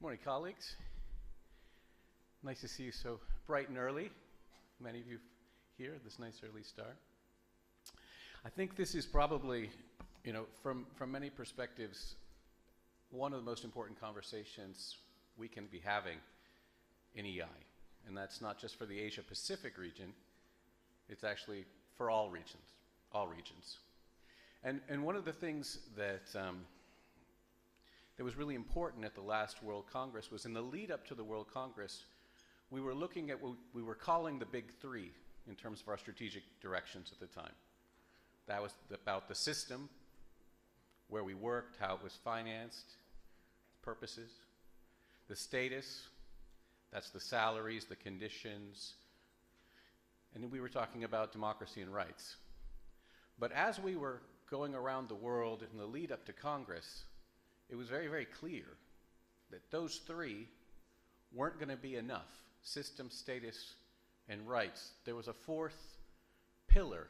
Morning, colleagues. Nice to see you so bright and early. Many of you here, this nice early start. I think this is probably, from many perspectives, one of the most important conversations we can be having in EI. And that's not just for the Asia Pacific region, it's actually for all regions. And one of the things that was really important at the last World Congress was in the lead up to the World Congress, we were looking at what we were calling the big three in terms of our strategic directions at the time. That was about the system, where we worked, how it was financed, purposes. The status, that's the salaries, the conditions. And then we were talking about democracy and rights. But as we were going around the world in the lead up to Congress, it was very, very clear that those three weren't going to be enough: system, status, and rights. There was a fourth pillar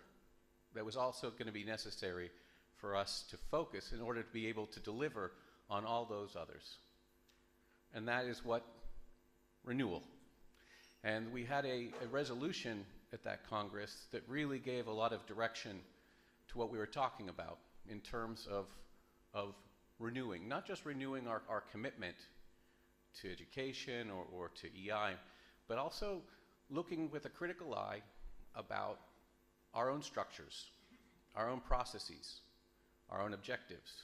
that was also going to be necessary for us to focus in order to be able to deliver on all those others. And that is what? Renewal. And we had a resolution at that Congress that really gave a lot of direction to what we were talking about in terms of renewing, not just renewing our commitment to education or to EI, but also looking with a critical eye about our own structures, our own processes, our own objectives,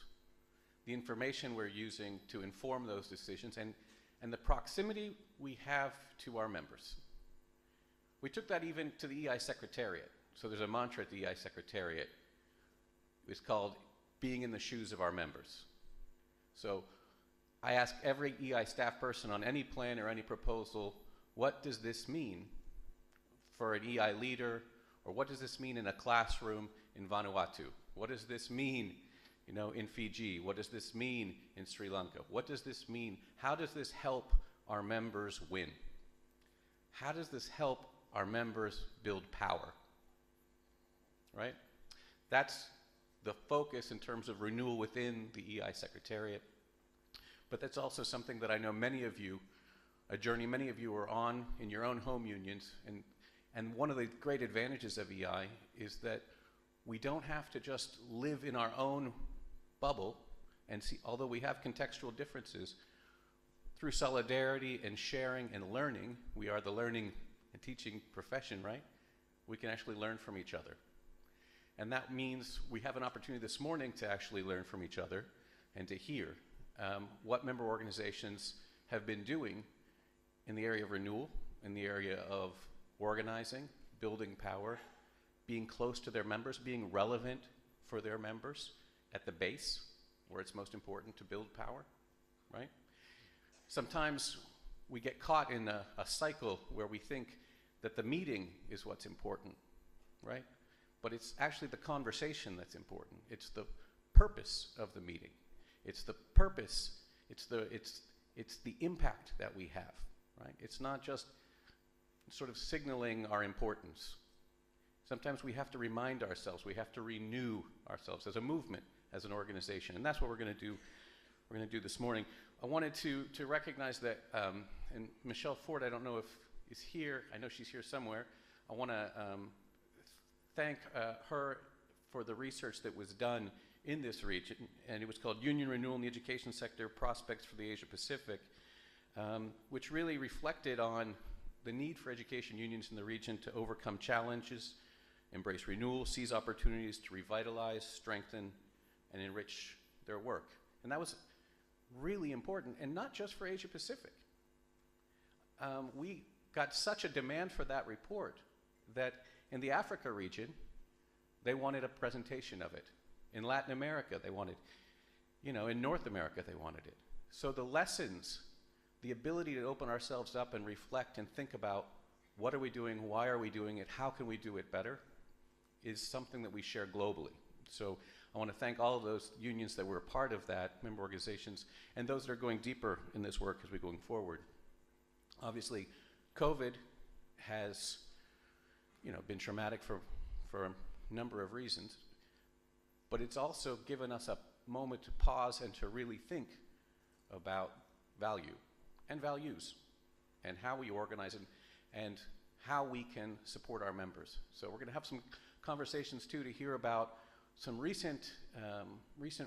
the information we're using to inform those decisions, and the proximity we have to our members. We took that even to the EI Secretariat. So there's a mantra at the EI Secretariat. It's called being in the shoes of our members. So I ask every EI staff person on any plan or any proposal, what does this mean for an EI leader, or what does this mean in a classroom in Vanuatu? What does this mean, in Fiji? What does this mean in Sri Lanka? What does this mean? How does this help our members win? How does this help our members build power? Right? That's the focus in terms of renewal within the EI Secretariat. But that's also something that I know many of you, a journey many of you are on in your own home unions. And one of the great advantages of EI is that we don't have to just live in our own bubble and see, although we have contextual differences, through solidarity and sharing and learning, we are the learning and teaching profession, right? We can actually learn from each other. And that means we have an opportunity this morning to actually learn from each other and to hear what member organizations have been doing in the area of renewal, in the area of organizing, building power, being close to their members, being relevant for their members at the base, where it's most important to build power, right? Sometimes we get caught in a cycle where we think that the meeting is what's important, right? But it's actually the conversation that's important. It's the purpose of the meeting. It's the purpose, it's the impact that we have, right? It's not just sort of signaling our importance. Sometimes we have to remind ourselves, we have to renew ourselves as a movement, as an organization, and that's what we're going to do. We're going to do this morning. I wanted to recognize that, and Michelle Ford, I don't know if is here. I know she's here somewhere. I want to thank her for the research that was done in this region, and it was called Union Renewal in the Education Sector, Prospects for the Asia Pacific, which really reflected on the need for education unions in the region to overcome challenges, embrace renewal, seize opportunities to revitalize, strengthen, and enrich their work. And that was really important, and not just for Asia Pacific. We got such a demand for that report that in the Africa region, they wanted a presentation of it. In Latin America, they wanted, in North America, they wanted it. So the lessons, the ability to open ourselves up and reflect and think about what are we doing, why are we doing it, how can we do it better, is something that we share globally. So I want to thank all of those unions that were a part of that, member organizations, and those that are going deeper in this work as we're going forward. Obviously, COVID has been traumatic for a number of reasons, but it's also given us a moment to pause and to really think about value and values, and how we organize and how we can support our members. So we're going to have some conversations too to hear about some recent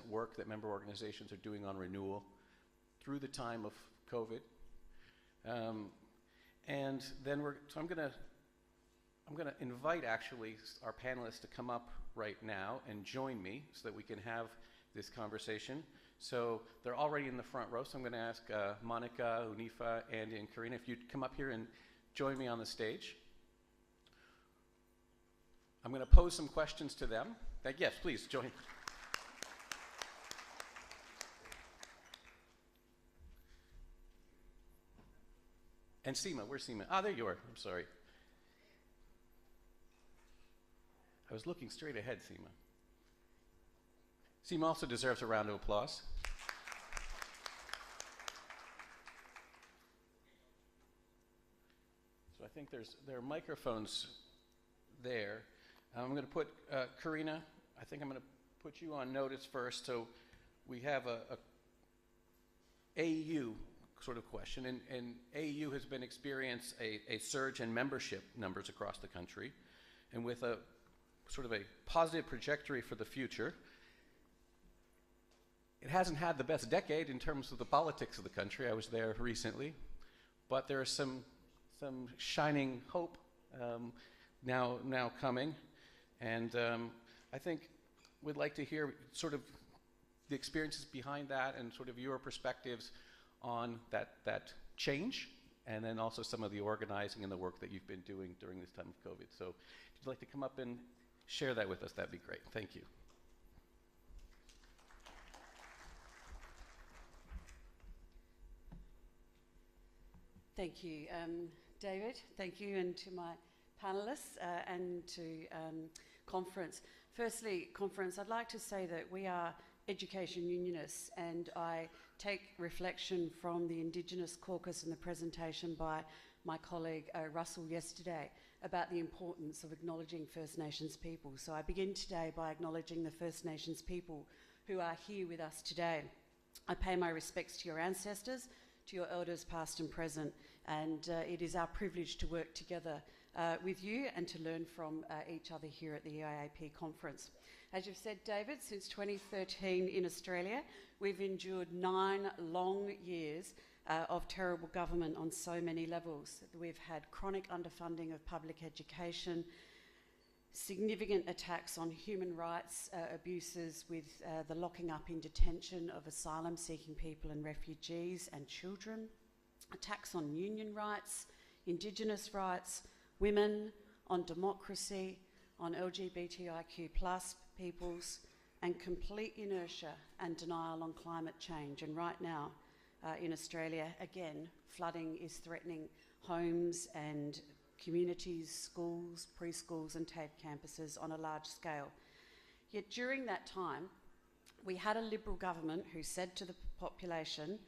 work that member organizations are doing on renewal through the time of COVID. And then I'm going to invite actually our panelists to come up right now and join me so that we can have this conversation. So they're already in the front row, so I'm going to ask Monica, Unifa, Andy, and Karina if you'd come up here and join me on the stage. I'm going to pose some questions to them. Yes, please join. And Seema, where's Seema? Ah, there you are. I'm sorry. I was looking straight ahead, Seema. Seema also deserves a round of applause. So I think there are microphones there. I'm going to put Karina, I think I'm going to put you on notice first. So we have a AU sort of question, and AU has been experiencing a surge in membership numbers across the country, and with a sort of a positive trajectory for the future. It hasn't had the best decade in terms of the politics of the country. I was there recently, but there is some shining hope now coming, and I think we'd like to hear sort of the experiences behind that and sort of your perspectives on that change, and then also some of the organizing and the work that you've been doing during this time of COVID. So if you'd like to come up and share that with us, that'd be great. Thank you. Thank you, David. Thank you, and to my panelists and to Conference. Firstly, Conference, I'd like to say that we are education unionists, and I take reflection from the Indigenous caucus and the presentation by my colleague Russell yesterday about the importance of acknowledging First Nations people. So I begin today by acknowledging the First Nations people who are here with us today. I pay my respects to your ancestors, to your elders past and present, and it is our privilege to work together with you and to learn from each other here at the EIAP conference. As you've said, David, since 2013 in Australia, we've endured 9 long years of terrible government on so many levels. We've had chronic underfunding of public education, significant attacks on human rights abuses with the locking up in detention of asylum-seeking people and refugees and children, attacks on union rights, Indigenous rights, women, on democracy, on LGBTIQ+ peoples, and complete inertia and denial on climate change. And right now in Australia, again, flooding is threatening homes and communities, schools, preschools and TAFE campuses on a large scale. Yet during that time, we had a Liberal government who said to the population,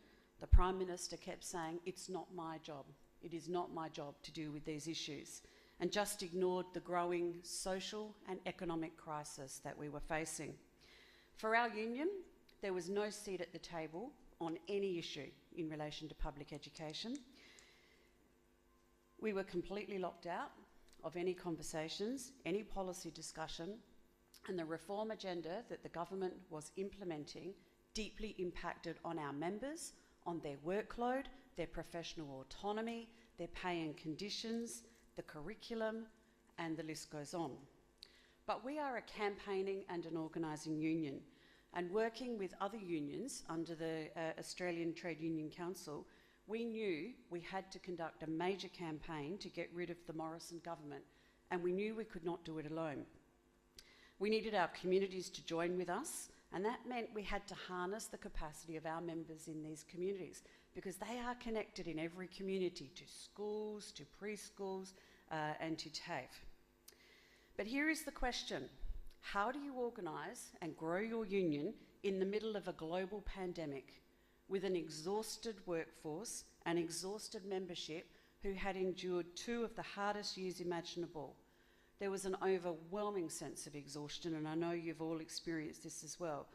the Prime Minister kept saying, "It's not my job. It is not my job to deal with these issues," and just ignored the growing social and economic crisis that we were facing. For our union, there was no seat at the table on any issue in relation to public education. We were completely locked out of any conversations, any policy discussion, and the reform agenda that the government was implementing deeply impacted on our members, on their workload, their professional autonomy, their pay and conditions, the curriculum, and the list goes on. But we are a campaigning and an organising union, and working with other unions under the Australian Trade Union Council, we knew we had to conduct a major campaign to get rid of the Morrison government, and we knew we could not do it alone. We needed our communities to join with us, and that meant we had to harness the capacity of our members in these communities, because they are connected in every community to schools, to preschools, and to TAFE. But here is the question: how do you organise and grow your union in the middle of a global pandemic with an exhausted workforce and exhausted membership who had endured 2 of the hardest years imaginable? There was an overwhelming sense of exhaustion, and I know you've all experienced this as well.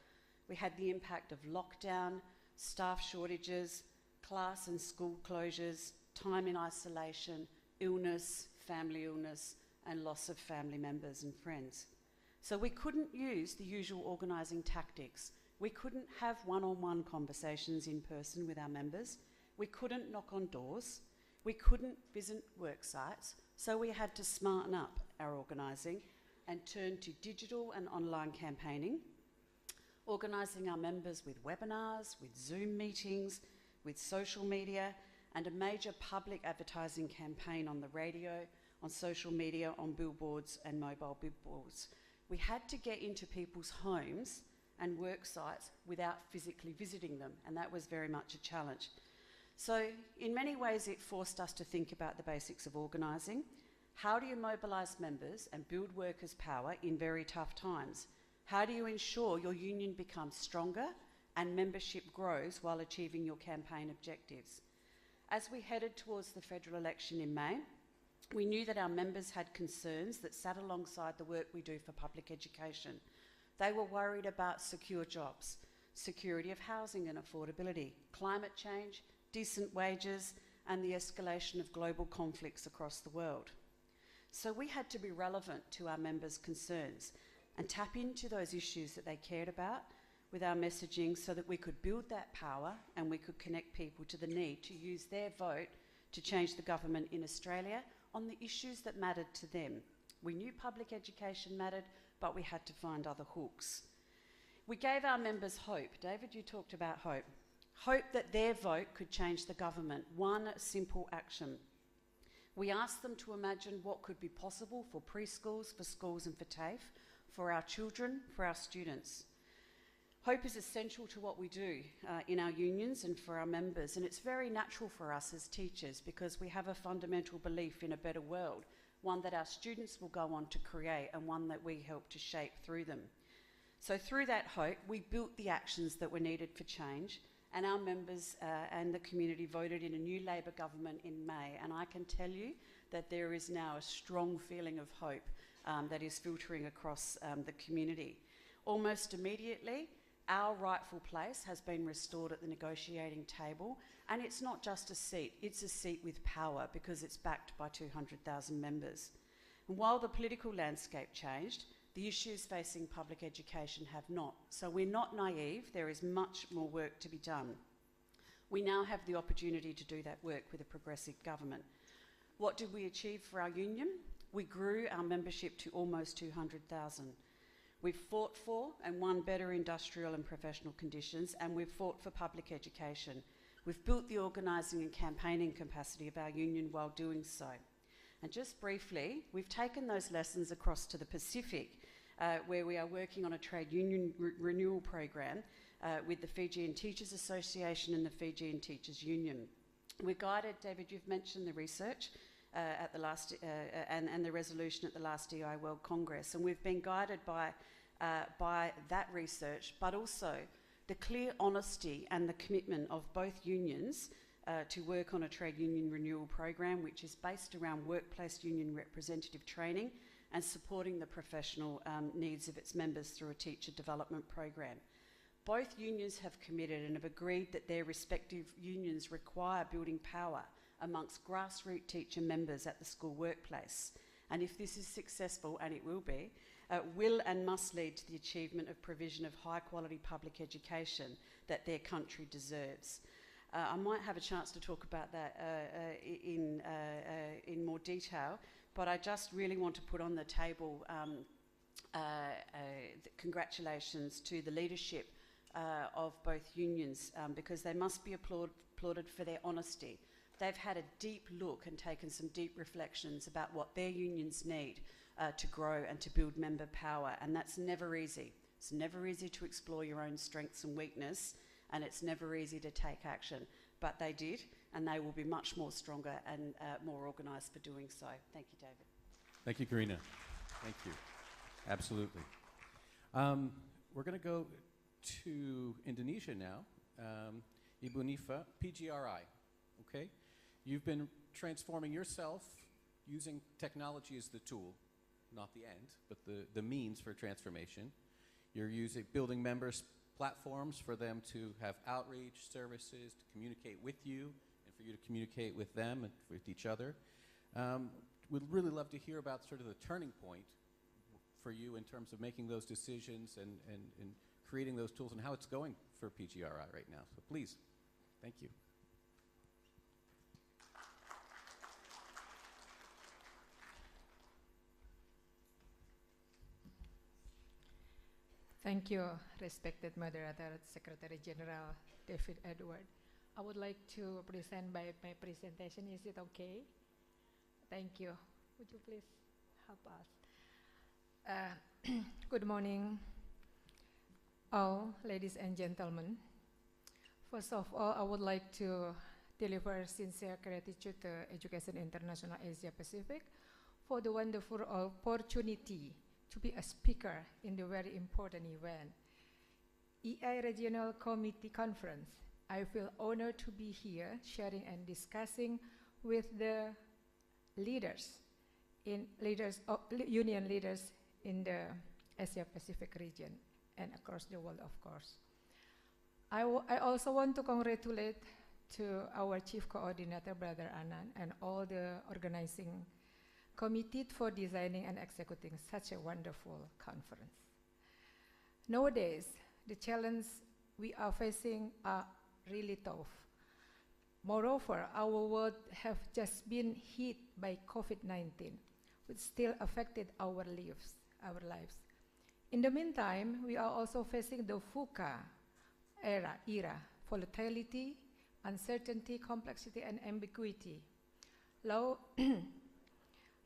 We had the impact of lockdown, staff shortages, class and school closures, time in isolation, illness, family illness, and loss of family members and friends. So we couldn't use the usual organising tactics. We couldn't have one-on-one conversations in person with our members. We couldn't knock on doors. We couldn't visit work sites. So we had to smarten up our organising and turn to digital and online campaigning, organising our members with webinars, with Zoom meetings, with social media, and a major public advertising campaign on the radio, on social media, on billboards and mobile billboards. We had to get into people's homes and work sites without physically visiting them, and that was very much a challenge. So in many ways it forced us to think about the basics of organising. How do you mobilise members and build workers' power in very tough times? How do you ensure your union becomes stronger and membership grows while achieving your campaign objectives? As we headed towards the federal election in May, we knew that our members had concerns that sat alongside the work we do for public education. They were worried about secure jobs, security of housing and affordability, climate change, decent wages, and the escalation of global conflicts across the world. So we had to be relevant to our members' concerns and tap into those issues that they cared about with our messaging so that we could build that power and we could connect people to the need to use their vote to change the government in Australia on the issues that mattered to them. We knew public education mattered, but we had to find other hooks. We gave our members hope. David, you talked about hope. Hope that their vote could change the government. One simple action. We asked them to imagine what could be possible for preschools, for schools and for TAFE, for our children, for our students. Hope is essential to what we do in our unions and for our members, and it's very natural for us as teachers because we have a fundamental belief in a better world, one that our students will go on to create and one that we help to shape through them. So through that hope, we built the actions that were needed for change, and our members and the community voted in a new Labor government in May, and I can tell you that there is now a strong feeling of hope that is filtering across the community. Almost immediately, our rightful place has been restored at the negotiating table, and it's not just a seat, it's a seat with power because it's backed by 200,000 members. And while the political landscape changed, the issues facing public education have not. So we're not naive, there is much more work to be done. We now have the opportunity to do that work with a progressive government. What did we achieve for our union? We grew our membership to almost 200,000. We've fought for and won better industrial and professional conditions, and we've fought for public education. We've built the organising and campaigning capacity of our union while doing so. And just briefly, we've taken those lessons across to the Pacific, where we are working on a trade union renewal program with the Fijian Teachers Association and the Fijian Teachers Union. We're guided, David, you've mentioned the research at the last and the resolution at the last DI World Congress, and we've been guided by that research, but also the clear honesty and the commitment of both unions to work on a trade union renewal program, which is based around workplace union representative training and supporting the professional needs of its members through a teacher development program. Both unions have committed and have agreed that their respective unions require building power amongst grassroots teacher members at the school workplace. And if this is successful, and it will be, will and must lead to the achievement of provision of high quality public education that their country deserves. I might have a chance to talk about that in more detail, but I just really want to put on the table congratulations to the leadership of both unions because they must be applauded for their honesty. They've had a deep look and taken some deep reflections about what their unions need to grow and to build member power, and that's never easy. It's never easy to explore your own strengths and weakness, and it's never easy to take action, but they did, and they will be much more stronger and more organised for doing so. Thank you, David. Thank you, Karina. Thank you. Absolutely. We're going to go to Indonesia now. Ibu Nifa, PGRI, okay? You've been transforming yourself using technology as the tool, not the end, but the means for transformation. You're building members' platforms for them to have outreach services, to communicate with you, and for you to communicate with them and with each other. We'd really love to hear about sort of the turning point for you in terms of making those decisions and creating those tools and how it's going for PGRI right now. So please, thank you. Thank you, respected moderator, Secretary General David Edward. I would like to present my presentation. Is it okay? Thank you. Would you please help us? Good morning, all ladies and gentlemen. First of all, I would like to deliver sincere gratitude to Education International Asia Pacific for the wonderful opportunity to be a speaker in the very important event, EI Regional Committee Conference. I feel honored to be here sharing and discussing with the union leaders in the Asia Pacific region and across the world, of course. I also want to congratulate to our Chief Coordinator, Brother Anand, and all the organizing committee for designing and executing such a wonderful conference. Nowadays, the challenges we are facing are really tough. Moreover, our world have just been hit by COVID-19, which still affected our lives. In the meantime, we are also facing the VUCA era, volatility, uncertainty, complexity, and ambiguity.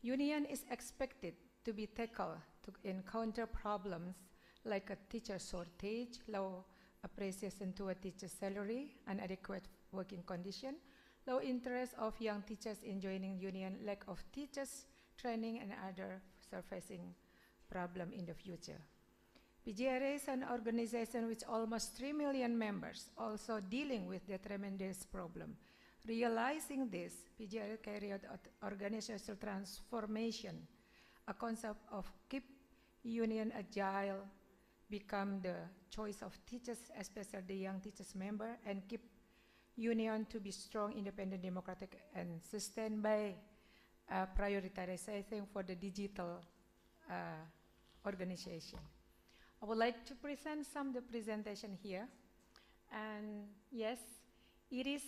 Union is expected to be tackled to encounter problems like a teacher shortage, low appreciation to a teacher's salary, inadequate working condition, low interest of young teachers in joining union, lack of teachers training, and other surfacing problem in the future. PGRI is an organization with almost 3 million members, also dealing with the tremendous problem. Realizing this, PGRI carried out organizational transformation, a concept of keep union agile, become the choice of teachers, especially the young teachers member, and keep union to be strong, independent, democratic, and sustained by prioritization for the digital organization. I would like to present some of the presentation here. And yes, it is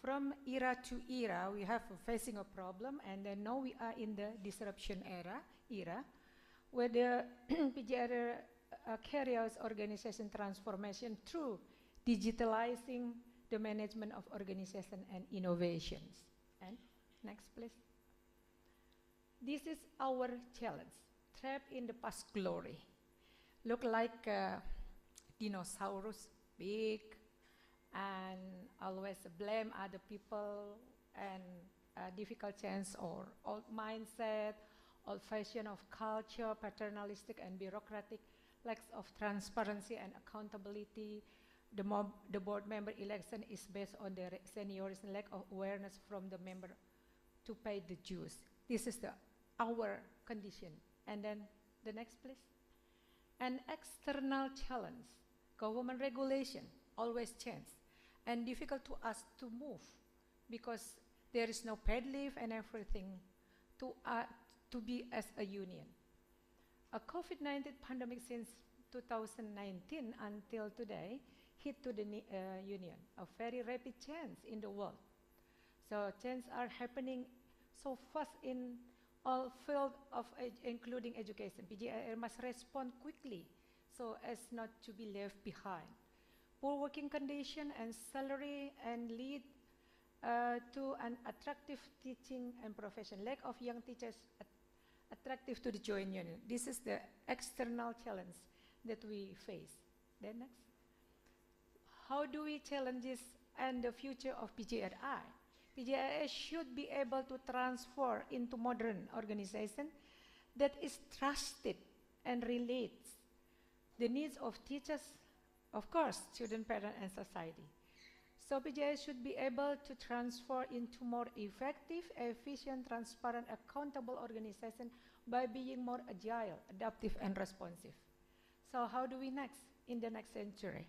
from era to era, we have facing a problem, and then now we are in the disruption era, where the PGRI carries organization transformation through digitalizing the management of organization and innovations. And next, please. This is our challenge, trapped in the past glory. Look like dinosaurs, big, and always blame other people, and difficult chance or old mindset, old fashion of culture, paternalistic and bureaucratic, lack of transparency and accountability. The board member election is based on the seniority and lack of awareness from the member to pay the dues. This is our condition. And then the next, please. An external challenge, government regulation always change, and difficult to us to move because there is no paid leave and everything to be as a union. A COVID-19 pandemic since 2019 until today hit to the union, a very rapid change in the world. So changes are happening so fast in all fields of including education. PGRI must respond quickly so as not to be left behind. Poor working condition and salary and lead to an attractive teaching and profession. Lack of young teachers attractive to the joint union. This is the external challenge that we face. Then next. How do we challenge this and the future of PGRI? PGRI should be able to transform into modern organization that is trusted and relates the needs of teachers, of course, student, parent, and society. So PGRI should be able to transform into more effective, efficient, transparent, accountable organization by being more agile, adaptive, and responsive. So how do we next in the next century?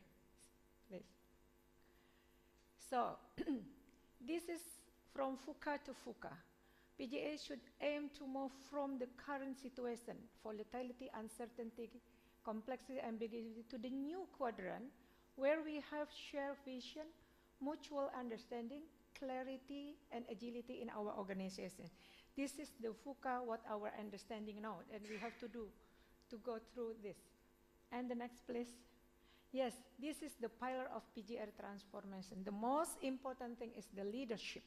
Please. So this is from FUCA to FUCA. PGA should aim to move from the current situation, volatility, uncertainty, complexity, ambiguity, to the new quadrant where we have shared vision, mutual understanding, clarity, and agility in our organization. This is the FUCA, what our understanding now, and we have to do to go through this. And the next, please. Yes, this is the pillar of PGR transformation. The most important thing is the leadership.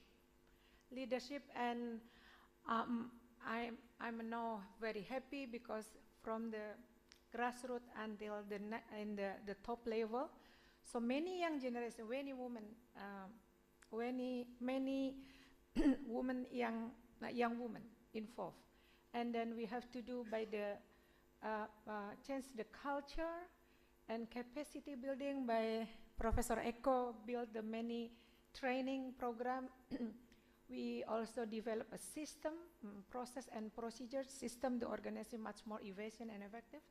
Leadership, and I'm now very happy because from the grassroots until the top level, so many young generation, many women, many women, young women involved, and then we have to do by the change the culture and capacity building by Professor Eko built the many training program. We also develop a system, process and procedure system to organize it much more efficient and effective.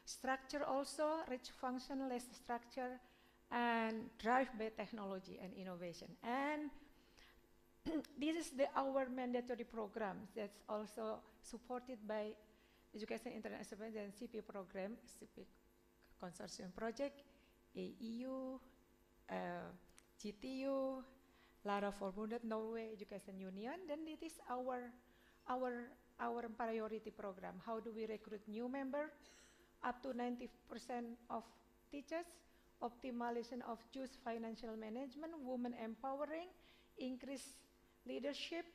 Structure also, rich functionalist structure, and drive by technology and innovation. And this is our mandatory program that's also supported by Education International and CP program, CP Consortium Project, AEU, GTU, Lara Forbundet, Norway Education Union. Then it is our priority program. How do we recruit new members? Up to 90% of teachers, optimization of youth financial management, women empowering, increase leadership,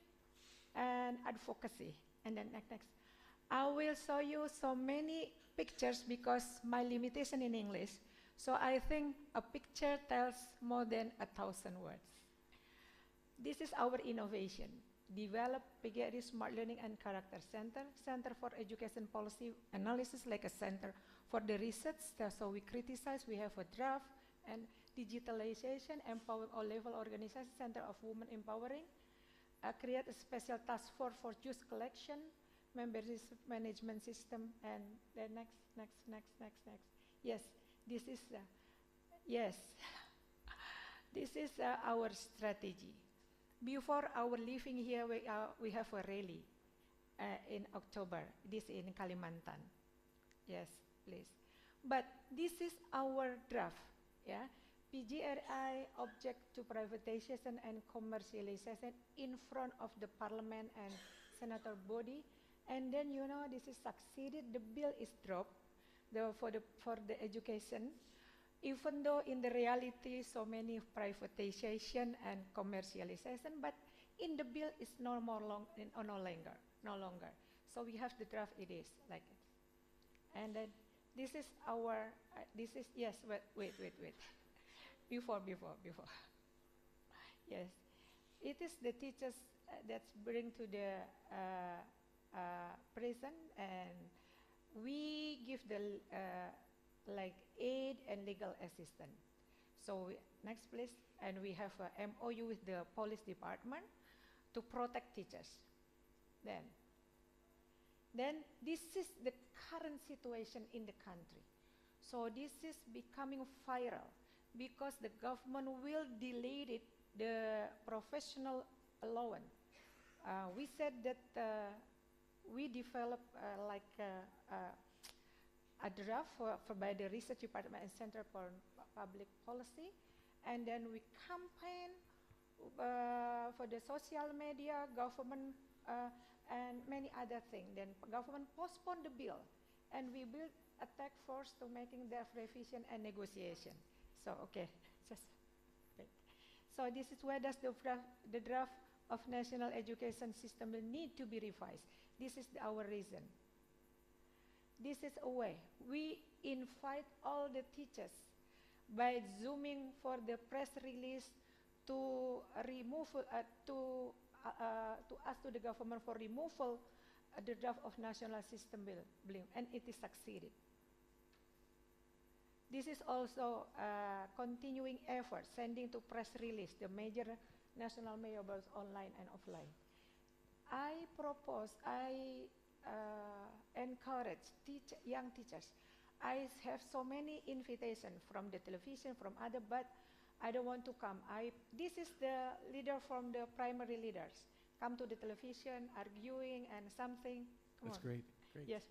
and advocacy. And then next. I will show you so many pictures because my limitation in English. So I think a picture tells more than 1,000 words. This is our innovation. Develop PGRI Smart Learning and Character Center, Center for Education Policy Analysis, like a center for the research. So we criticize, we have a draft, and digitalization, empowering all-level organization, Center of Women Empowering, create a special task force for youth collection, membership management system, and the next. Yes, this is, this is our strategy. Before our leaving here, we have a rally in October, this in Kalimantan. Yes, please. But this is our draft, yeah? PGRI object to privatization and commercialization in front of the parliament and senator body. And then, you know, this is succeeded, the bill is dropped for the education, even though in the reality so many privatization and commercialization, but in the bill it's no longer. So we have the draft, it is like it. And then this is our, this is, yes, wait. Before. Yes, it is the teachers that's bring to the prison, and we give the like aid and legal assistance. So next please, and we have a MOU with the police department to protect teachers. Then this is the current situation in the country. So this is becoming viral because the government will delete the professional allowance. We said that we develop a draft by the Research Department and Center for Public Policy, and then we campaign for the social media, government, and many other things. Then government postponed the bill, and we built a task force to making the revision and negotiation. So, okay, just wait. So this is where does the draft of national education system will need to be revised. This is our reason. This is a way. We invite all the teachers by Zooming for the press release to remove, to ask to the government for removal the draft of national system bill, and it is succeeded. This is also continuing effort, sending to press release the major national mayor bills online and offline. I encourage young teachers. I have so many invitations from the television, from other, but I don't want to come. This is the leader from the primary leaders. Come to the television, arguing and something. Come That's on. great. Great. Yes,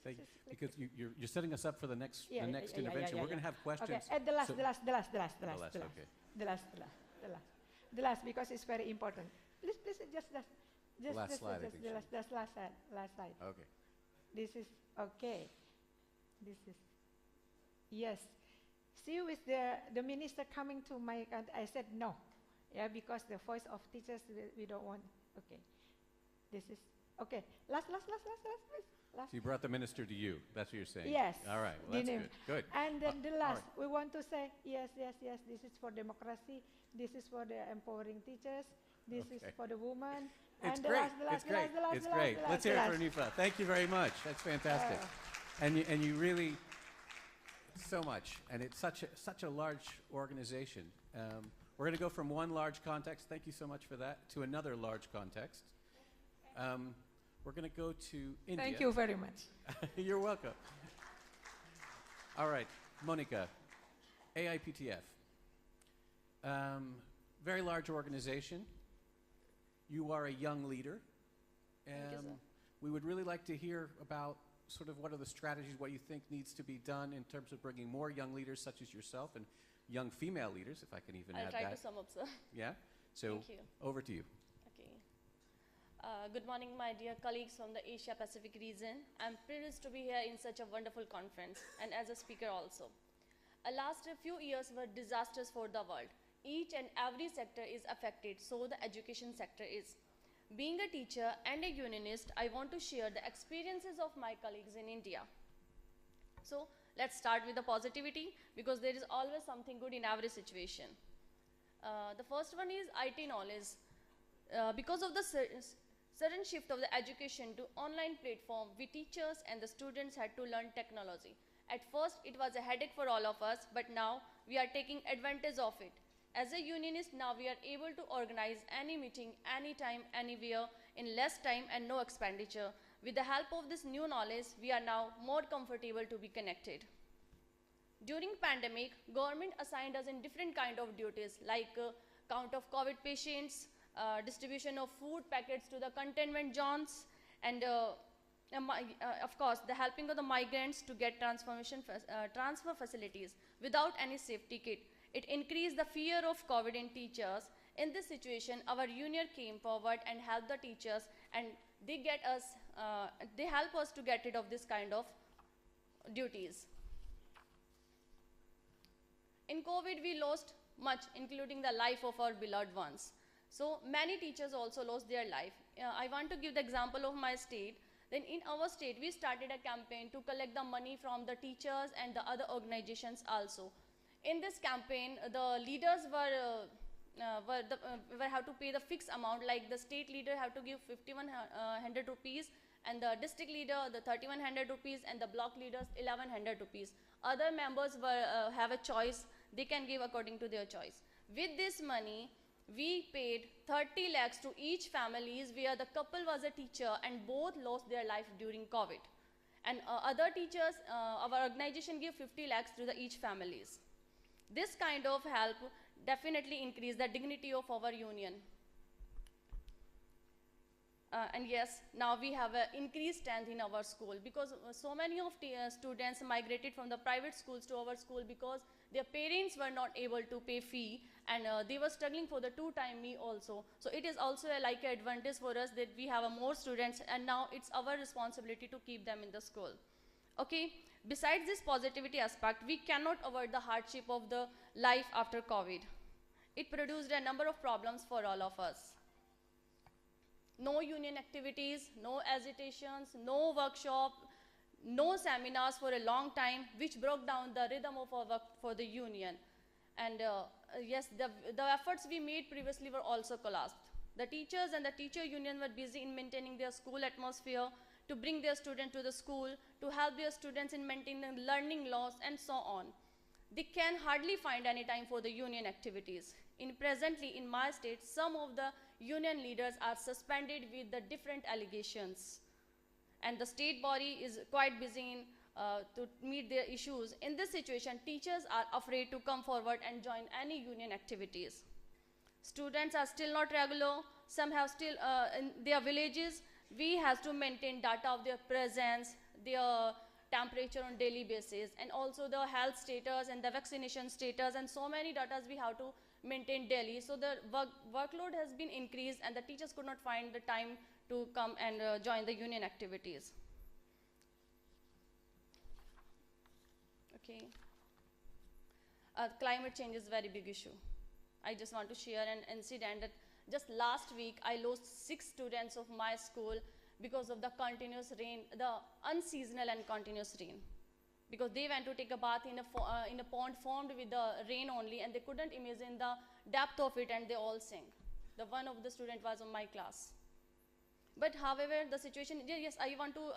Thank you. like Because you're setting us up for the next, Yeah, the yeah, next yeah, yeah, intervention. yeah, We're going to yeah. have questions. Okay, at the last, So- the last, the last, the last, the The last, last, the last, okay. the last, the last, the last, the last, because it's very important. Please, just last slide, I just think the she- last, just last slide. Okay. This is okay. This is yes. See, with the minister coming to my country, I said no, yeah, because the voice of teachers we don't want. Okay, this is okay. Last, please. Last. So you brought the minister to you. That's what you're saying. Yes. All right. Well, The that's name. good. Good. And then the all last, we want to say yes. This is for democracy. This is for the empowering teachers. This is Okay. for the woman. It's and great. The last, It's great. the last, It's the last, great. the last, Let's the hear it last. for Nifa. Thank you very much. That's fantastic. And you really so much, and it's such a large organization. We're going to go from one large context. Thank you so much for that to another large context. We're going to go to India. Thank you very much. You're welcome. All right, Monica, AIPTF. Very large organization. You are a young leader. Thank you, sir. We would really like to hear about sort of what are the strategies, what you think needs to be done in terms of bringing more young leaders such as yourself and young female leaders, if I can even I'll add try that. to sum up, sir. Yeah? So Thank you. over to you. Okay. Good morning, my dear colleagues from the Asia Pacific region. I'm privileged to be here in such a wonderful conference and as a speaker also. Last few years were disasters for the world. Each and every sector is affected, so the education sector is. Being a teacher and a unionist, I want to share the experiences of my colleagues in India. So let's start with the positivity, because there is always something good in every situation. The first one is IT knowledge. Because of the sudden shift of the education to online platform, we teachers and the students had to learn technology. At first, it was a headache for all of us, but now we are taking advantage of it. As a unionist, now we are able to organize any meeting, anytime, anywhere, in less time and no expenditure. With the help of this new knowledge, we are now more comfortable to be connected. During pandemic, government assigned us in different kind of duties, like count of COVID patients, distribution of food packets to the containment zones, and of course, the helping of the migrants to get transfer facilities without any safety kit. It increased the fear of COVID in teachers. In this situation, our union came forward and helped the teachers, and they help us to get rid of this kind of duties. In COVID, we lost much, including the life of our beloved ones. So many teachers also lost their life. I want to give the example of my state. Then in our state, we started a campaign to collect the money from the teachers and the other organizations also. In this campaign, the leaders have to pay the fixed amount, like the state leader have to give 5,100 rupees, and the district leader the 3,100 rupees, and the block leaders 1,100 rupees. Other members have a choice, they can give according to their choice. With this money, we paid 30 lakhs to each families where the couple was a teacher and both lost their life during COVID. And other teachers, our organization gave 50 lakhs to each families. This kind of help definitely increased the dignity of our union. And yes, now we have an increased strength in our school, because so many of the students migrated from the private schools to our school because their parents were not able to pay fee, and they were struggling for the two-time meal also. So it is also like an advantage for us that we have more students, and now it's our responsibility to keep them in the school. Okay, besides this positivity aspect, we cannot avoid the hardship of the life after COVID. It produced a number of problems for all of us. No union activities, no agitations, no workshop, no seminars for a long time, which broke down the rhythm of our work for the union. And yes, the efforts we made previously were also collapsed. The teachers and the teacher union were busy in maintaining their school atmosphere, to bring their students to the school, to help their students in maintaining learning laws, and so on. They can hardly find any time for the union activities. Presently, in my state, some of the union leaders are suspended with the different allegations. And the state body is quite busy in to meet their issues. In this situation, teachers are afraid to come forward and join any union activities. Students are still not regular. Some have still, in their villages, we have to maintain data of their presence, their temperature on daily basis, and also the health status and the vaccination status, and so many data we have to maintain daily. So the workload has been increased, and the teachers could not find the time to come and join the union activities. Okay. Climate change is a very big issue. I just want to share an incident that just last week I lost 6 students of my school because of the continuous rain, the unseasonal and continuous rain. Because they went to take a bath in a pond formed with the rain only, and they couldn't imagine the depth of it, and they all sank. The one of the student was in my class. But however, the situation, yes, I want to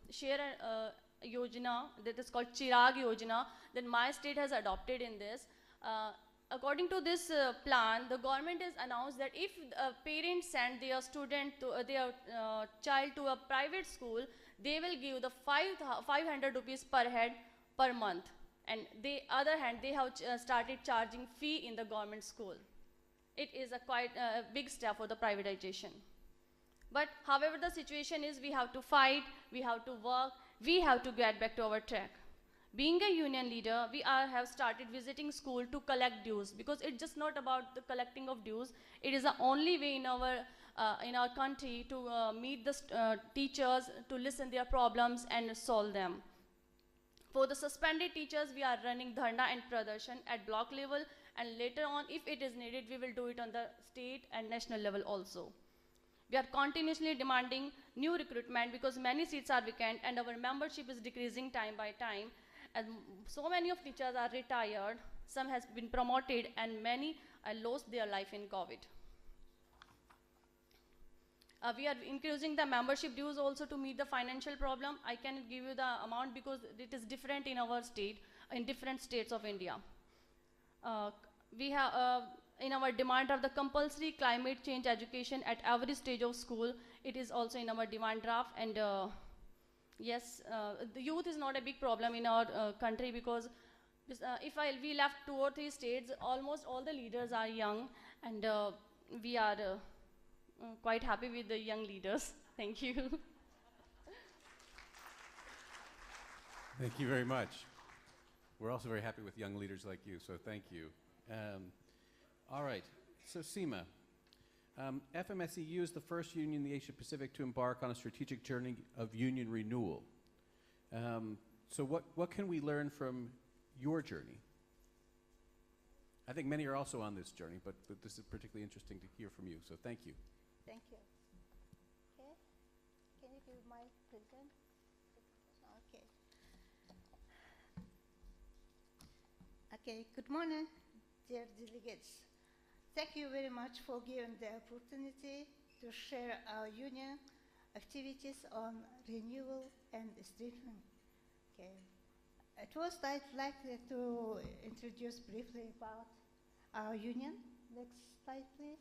share a yojana that is called Chirag Yojana that my state has adopted in this. According to this plan, the government has announced that if parents send their student to their child to a private school, they will give the 500 rupees per head per month. And the other hand, they have started charging fee in the government school. It is a quite big step for the privatization. But however the situation is, we have to fight, we have to work, we have to get back to our track. Being a union leader, we have started visiting school to collect dues, because it's just not about the collecting of dues. It is the only way in our country to meet the teachers, to listen their problems and solve them. For the suspended teachers, we are running dharna and pradarshan at block level, and later on, if it is needed, we will do it on the state and national level also. We are continuously demanding new recruitment because many seats are vacant and our membership is decreasing time by time. And so many of teachers are retired, some has been promoted, and many lost their life in COVID. We are increasing the membership dues also to meet the financial problem. I cannot give you the amount because it is different in our state, in different states of India. We have, in our demand of the compulsory climate change education at every stage of school, it is also in our demand draft. And yes, the youth is not a big problem in our country, because if we left 2 or 3 states, almost all the leaders are young, and we are quite happy with the young leaders. Thank you. Thank you very much. We're also very happy with young leaders like you, so thank you. All right, so Seema, FMSEU is the first union in the Asia Pacific to embark on a strategic journey of union renewal. So what can we learn from your journey? I think many are also on this journey, but this is particularly interesting to hear from you, so thank you. Thank you. Okay, can you give my present? Okay. Okay, good morning, dear delegates. Thank you very much for giving the opportunity to share our union activities on renewal and strengthening. Okay. At first, I'd like to introduce briefly about our union. Next slide, please.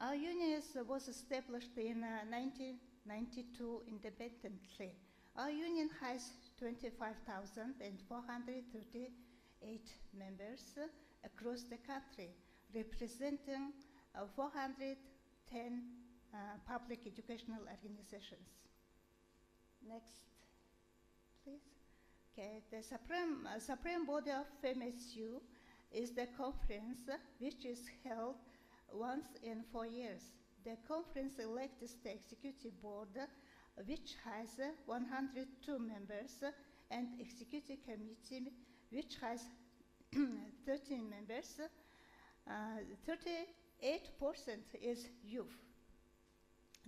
Our union was established in 1992 independently. Our union has 25,438 members across the country, representing 410 public educational organizations. Next, please. Okay, the supreme body of FMSU is the conference, which is held once in 4 years. The conference elects the executive board, which has 102 members, and executive committee, which has 13 members. 38% is youth.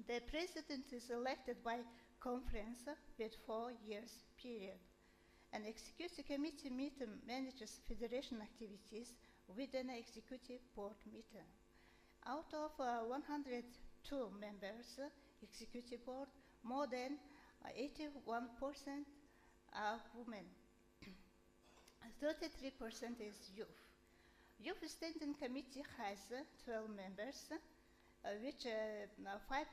The president is elected by conference with 4 years period. An executive committee meeting manages federation activities within an executive board meeting. Out of 102 members, executive board, more than 81% are women. 33% is youth. Youth Standing Committee has 12 members. which 5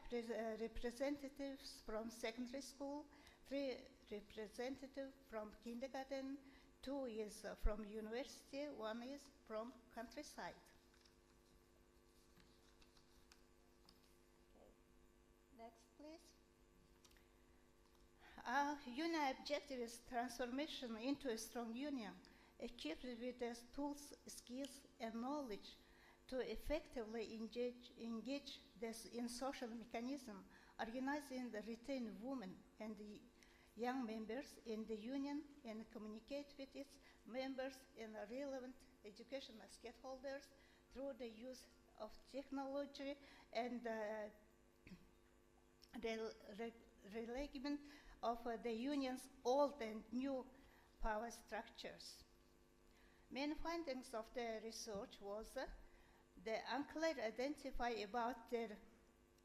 representatives from secondary school, 3 representatives from kindergarten, 2 is from university, 1 is from countryside. Okay. Next, please. Our union objective is transformation into a strong union, equipped with the tools, skills, and knowledge to effectively engage this in social mechanism, organizing the retained women and the young members in the union and communicate with its members and relevant educational stakeholders through the use of technology and realignment of the union's old and new power structures. Main findings of the research was the unclear identify about their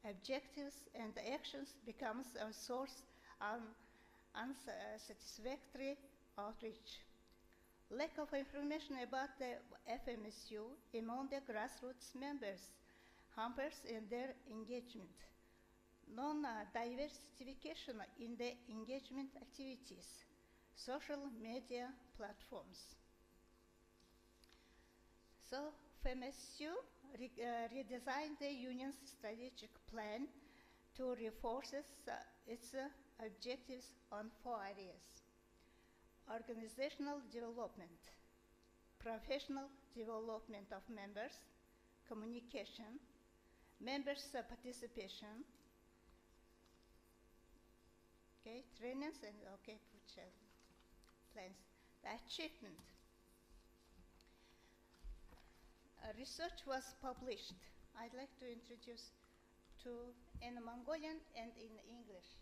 objectives and actions becomes a source of unsatisfactory outreach. Lack of information about the FMSU among the grassroots members hampers in their engagement. Non-diversification in the engagement activities. Social media platforms. So, FMSU redesigned the union's strategic plan to reinforce its objectives on 4 areas: organizational development, professional development of members, communication, members' participation, trainings and future plans. The achievement. Research was published. I'd like to introduce in Mongolian and in English.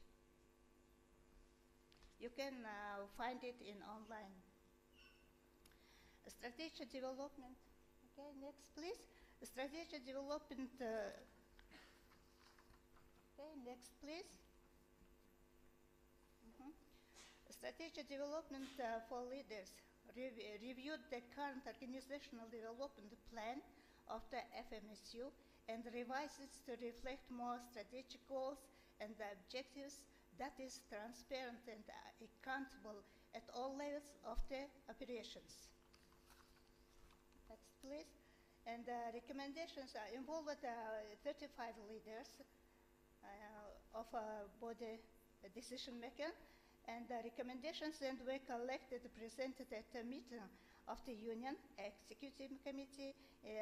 You can find it in online. Strategic development. Okay, next please. Strategic development. Next please. Strategic development for leaders. Reviewed the current organizational development plan of the FMSU and revised it to reflect more strategic goals and the objectives that is transparent and accountable at all levels of the operations. Next, please. And recommendations involved 35 leaders of body decision making, and the recommendations and were collected, presented at a meeting of the Union Executive Committee,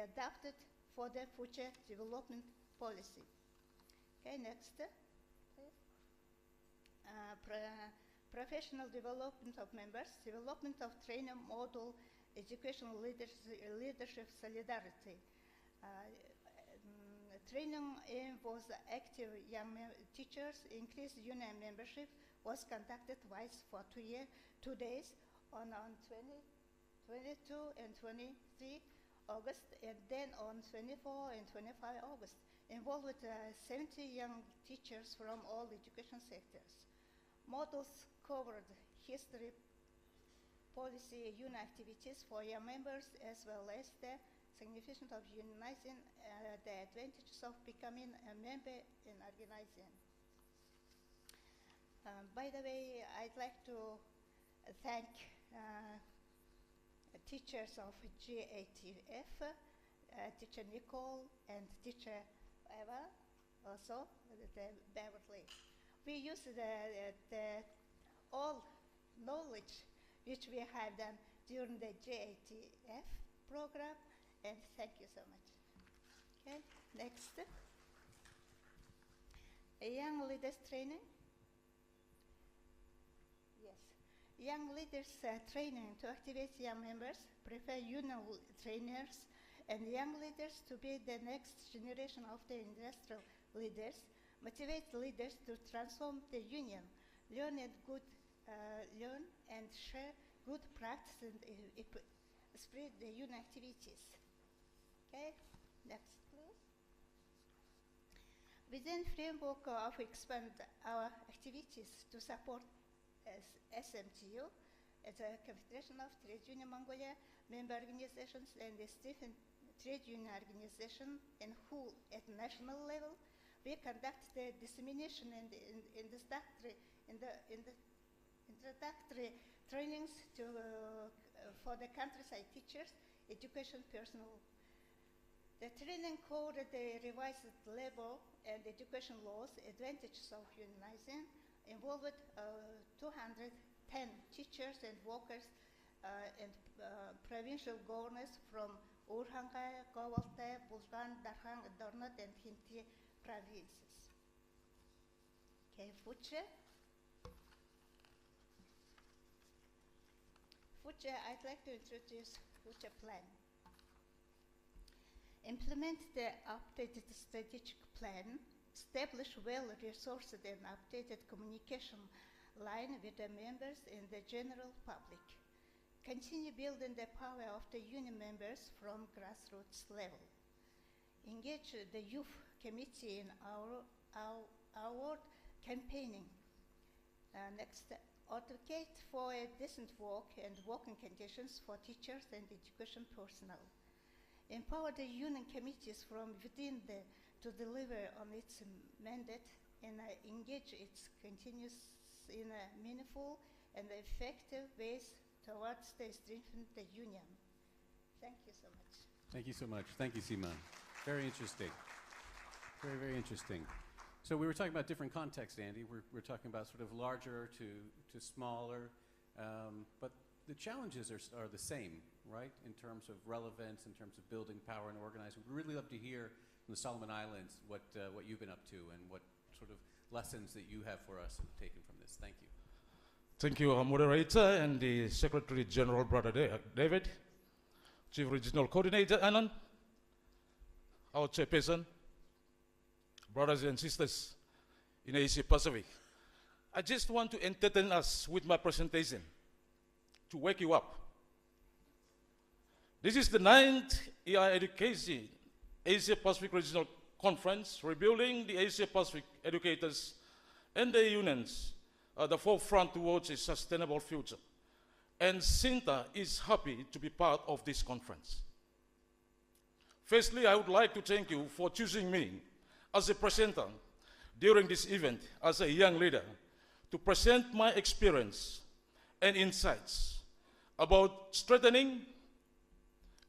adopted for the future development policy. Okay, next. Professional development of members, development of training model, educational leadership solidarity. Training aim was active young teachers, increased union membership, was conducted twice for 2 days on 22 and 23 August, and then on 24 and 25 August, involved with 70 young teachers from all education sectors. Models covered history, policy, union activities for young members, as well as the significance of unionizing, the advantages of becoming a member and organizing. By the way, I'd like to thank teachers of GATF, teacher Nicole and teacher Eva, also Beverly. We use the all knowledge which we have done during the GATF program, and thank you so much. Okay, next. Young leaders training. Young leaders training to activate young members, prepare union trainers and young leaders to be the next generation of the industrial leaders, motivate leaders to transform the union, learn and share good practice and spread the union activities. Okay, next please. Within framework of expand our activities to support SMTU, as a Confederation of Trade Union Mongolia, member organizations, and the trade union organization and who at national level we conduct the dissemination and introductory trainings for the countryside teachers, education personnel. The training covered the revised labor and education laws, advantages of unionizing, involved 210 teachers and workers and provincial governors from Urhanga, Kawalte, Bulgan, Darhang, Dornat, and Hinti provinces. Okay, Future. Future, I'd like to introduce Future Plan. Implement the updated strategic plan, establish well-resourced and updated communication line with the members and the general public. Continue building the power of the union members from grassroots level. Engage the youth committee in our award campaigning. Next, advocate for a decent work and working conditions for teachers and education personnel. Empower the union committees from within to deliver on its mandate and engage its continuous in a meaningful and effective ways towards the strengthening the union. Thank you so much. Thank you so much. Thank you, Seema. Very interesting. Very, very interesting. So we were talking about different contexts, Andy. We're talking about sort of larger to smaller, but the challenges are the same, right? In terms of relevance, in terms of building power and organizing. We'd really love to hear from the Solomon Islands what you've been up to and what sort of lessons that you have for us and taken from this. Thank you. Thank you, our moderator and the Secretary General, Brother David, Chief Regional Coordinator, Anand, our chairperson, brothers and sisters in Asia Pacific. I just want to entertain us with my presentation to wake you up. This is the 9th EI Education Asia Pacific Regional Conference, rebuilding the Asia Pacific educators and the unions at the forefront towards a sustainable future. And SINTA is happy to be part of this conference. Firstly, I would like to thank you for choosing me as a presenter during this event as a young leader to present my experience and insights about strengthening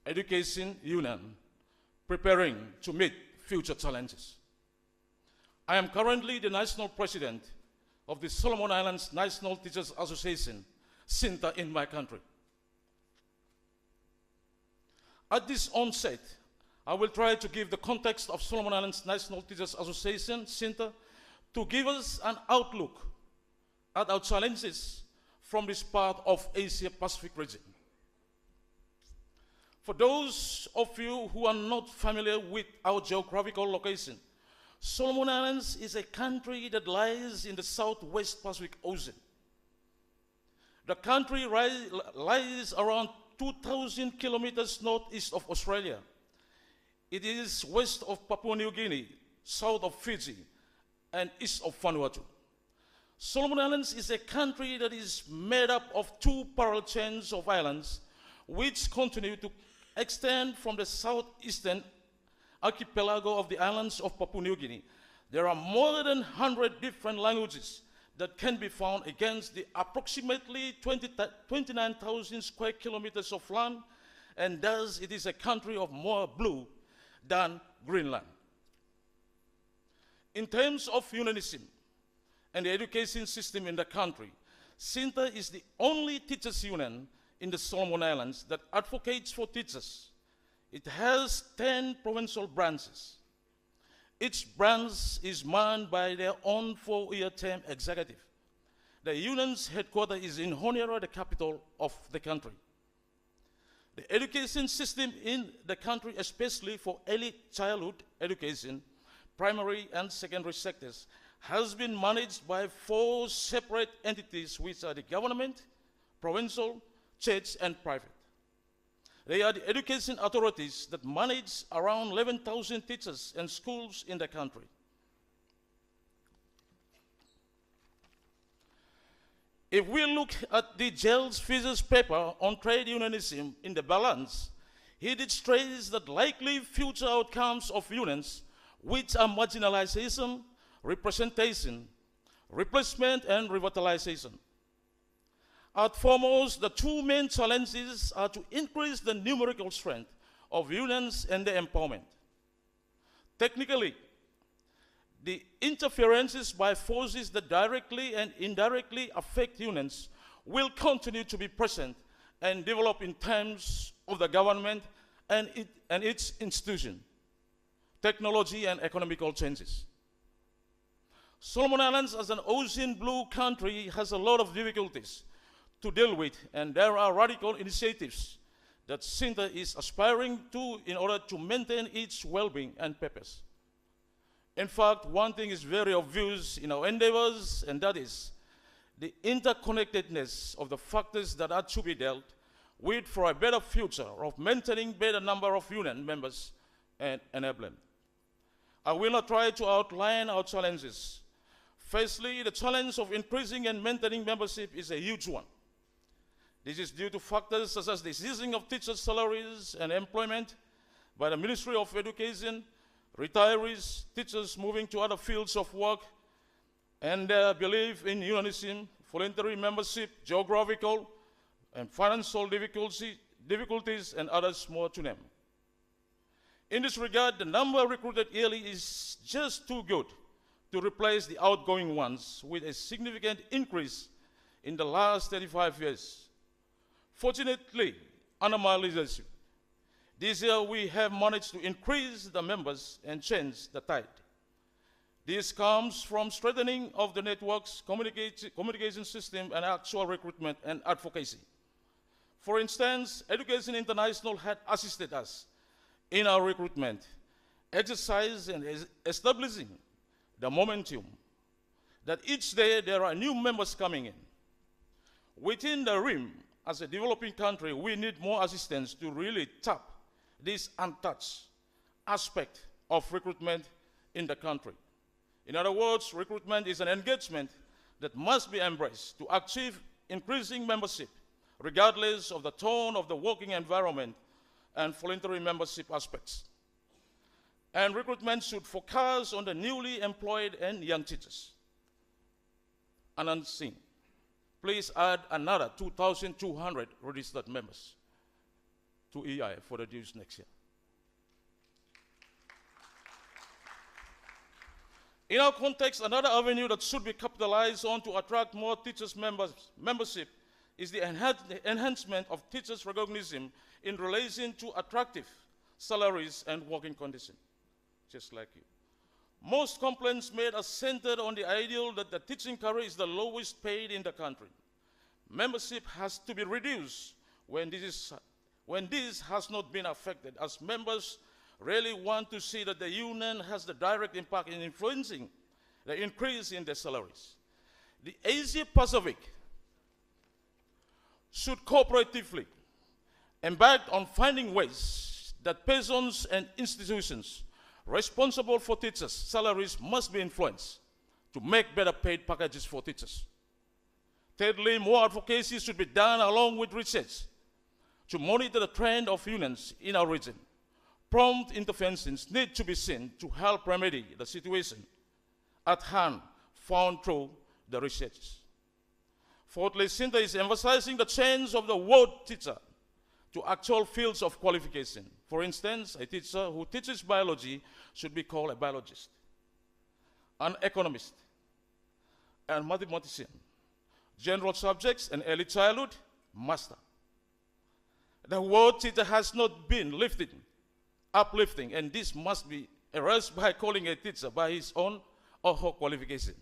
education union, preparing to meet future challenges. I am currently the national president of the Solomon Islands National Teachers Association, SINTA, in my country. At this onset, I will try to give the context of Solomon Islands National Teachers Association, SINTA, to give us an outlook at our challenges from this part of Asia Pacific region. For those of you who are not familiar with our geographical location, Solomon Islands is a country that lies in the Southwest Pacific Ocean. The country lies around 2,000 kilometers northeast of Australia. It is west of Papua New Guinea, south of Fiji, and east of Vanuatu. Solomon Islands is a country that is made up of 2 parallel chains of islands which continue to extend from the southeastern archipelago of the islands of Papua New Guinea. There are more than 100 different languages that can be found against the approximately 29,000 square kilometers of land, and thus it is a country of more blue than Greenland. In terms of unionism and the education system in the country, SINTA is the only teachers union in the Solomon Islands that advocates for teachers. It has 10 provincial branches. Each branch is manned by their own 4-year term executive. The union's headquarters is in Honiara, the capital of the country. The education system in the country, especially for early childhood education, primary and secondary sectors, has been managed by 4 separate entities, which are the government, provincial, church, and private. They are the education authorities that manage around 11,000 teachers and schools in the country. If we look at the Gels Fisher's paper on trade unionism in the balance, he did stress that likely future outcomes of unions, which are marginalization, representation, replacement, and revitalization. At foremost, the two main challenges are to increase the numerical strength of unions and their empowerment. Technically, the interferences by forces that directly and indirectly affect unions will continue to be present and develop in terms of the government and its institution, technology, and economical changes. Solomon Islands, as an ocean blue country, has a lot of difficulties to deal with, and there are radical initiatives that Sinta is aspiring to in order to maintain its well-being and purpose. In fact, one thing is very obvious in our endeavors, and that is the interconnectedness of the factors that are to be dealt with for a better future of maintaining better number of union members and enabling. I will not try to outline our challenges. Firstly, the challenge of increasing and maintaining membership is a huge one. This is due to factors such as the ceasing of teachers' salaries and employment by the Ministry of Education, retirees, teachers moving to other fields of work, and their belief in unionism, voluntary membership, geographical and financial difficulties, and others more to name. In this regard, the number recruited yearly is just too good to replace the outgoing ones, with a significant increase in the last 35 years. Fortunately, under my leadership, this year we have managed to increase the members and change the tide. This comes from strengthening of the network's communication system and actual recruitment and advocacy. For instance, Education International had assisted us in our recruitment, exercise, and establishing the momentum that each day there are new members coming in. Within the rim, as a developing country, we need more assistance to really tap this untouched aspect of recruitment in the country. In other words, recruitment is an engagement that must be embraced to achieve increasing membership, regardless of the tone of the working environment and voluntary membership aspects. And recruitment should focus on the newly employed and young teachers. Anand Singh, please add another 2,200 registered members to EI for the dues next year. In our context, another avenue that should be capitalized on to attract more teachers' membership is the enhancement of teachers' recognition in relation to attractive salaries and working conditions, just like you. Most complaints made are centered on the ideal that the teaching career is the lowest paid in the country. Membership has to be reduced when this has not been affected, as members really want to see that the union has the direct impact in influencing the increase in their salaries. The Asia Pacific should cooperatively embark on finding ways that persons and institutions responsible for teachers' salaries must be influenced to make better paid packages for teachers. Thirdly, more advocacy should be done along with research to monitor the trend of unions in our region. Prompt interventions need to be seen to help remedy the situation at hand found through the research. Fourthly, Sinta is emphasizing the change of the word teacher to actual fields of qualification. For instance, a teacher who teaches biology should be called a biologist, an economist, and mathematician. General subjects and early childhood, master. The word teacher has not been uplifting, and this must be erased by calling a teacher by his own or her qualification.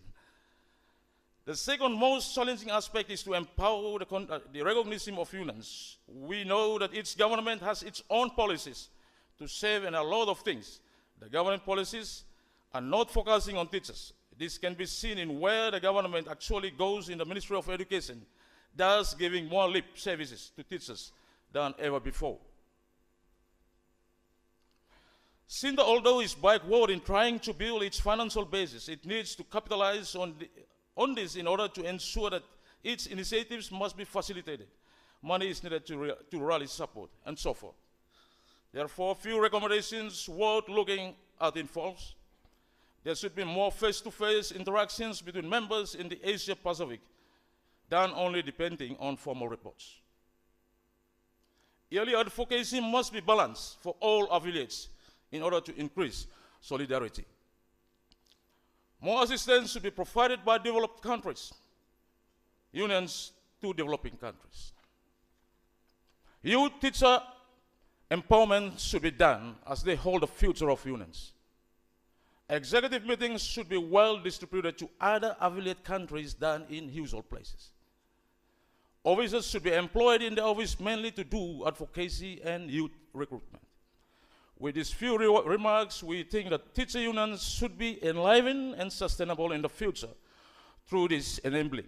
The second most challenging aspect is to empower the recognition of unions. We know that each government has its own policies to save and a lot of things. The government policies are not focusing on teachers. This can be seen in where the government actually goes in the Ministry of Education, thus giving more lip services to teachers than ever before. Sinta, although is backward in trying to build its financial basis, it needs to capitalize on this in order to ensure that its initiatives must be facilitated. Money is needed to rally support, and so forth. Therefore, a few recommendations worth looking at in force. There should be more face-to-face interactions between members in the Asia Pacific than only depending on formal reports. Yearly advocacy must be balanced for all affiliates in order to increase solidarity. More assistance should be provided by developed countries, unions to developing countries. Youth teacher empowerment should be done as they hold the future of unions. Executive meetings should be well distributed to other affiliate countries than in usual places. Officers should be employed in the office mainly to do advocacy and youth recruitment. With these few remarks, we think that teacher unions should be enlivened and sustainable in the future through this enabling.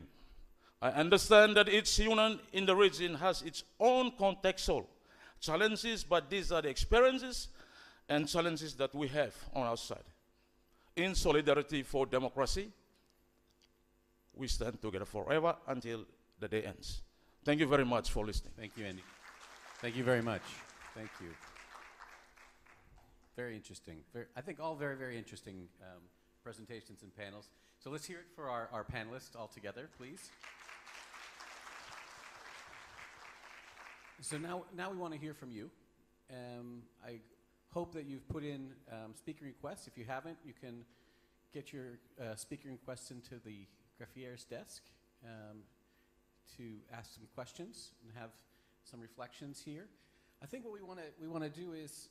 I understand that each union in the region has its own contextual challenges, but these are the experiences and challenges that we have on our side. In solidarity for democracy, we stand together forever until the day ends. Thank you very much for listening. Thank you, Andy. Thank you very much. Thank you. Very interesting. I think all very, very interesting presentations and panels. So let's hear it for our panelists all together, please. So now we want to hear from you. I hope that you've put in speaking requests. If you haven't, you can get your speaking requests into the Graffiere's desk to ask some questions and have some reflections here. I think what we want to do is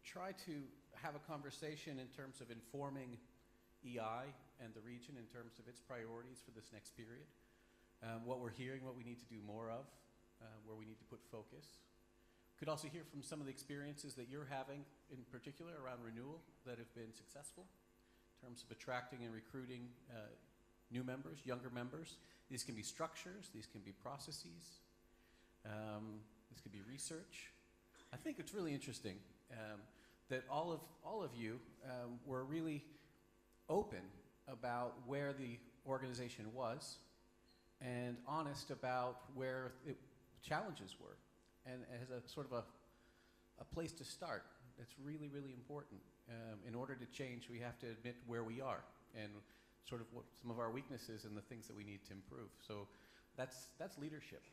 try to have a conversation in terms of informing EI and the region in terms of its priorities for this next period, what we're hearing, what we need to do more of, where we need to put focus. Could also hear from some of the experiences that you're having, in particular around renewal, that have been successful in terms of attracting and recruiting new members, younger members. These can be structures, these can be processes, this could be research. I think it's really interesting that all of you were really open about where the organization was and honest about where challenges were, and as a sort of a place to start. That's really, really important. In order to change, we have to admit where we are and sort of what some of our weaknesses and the things that we need to improve. So that's leadership.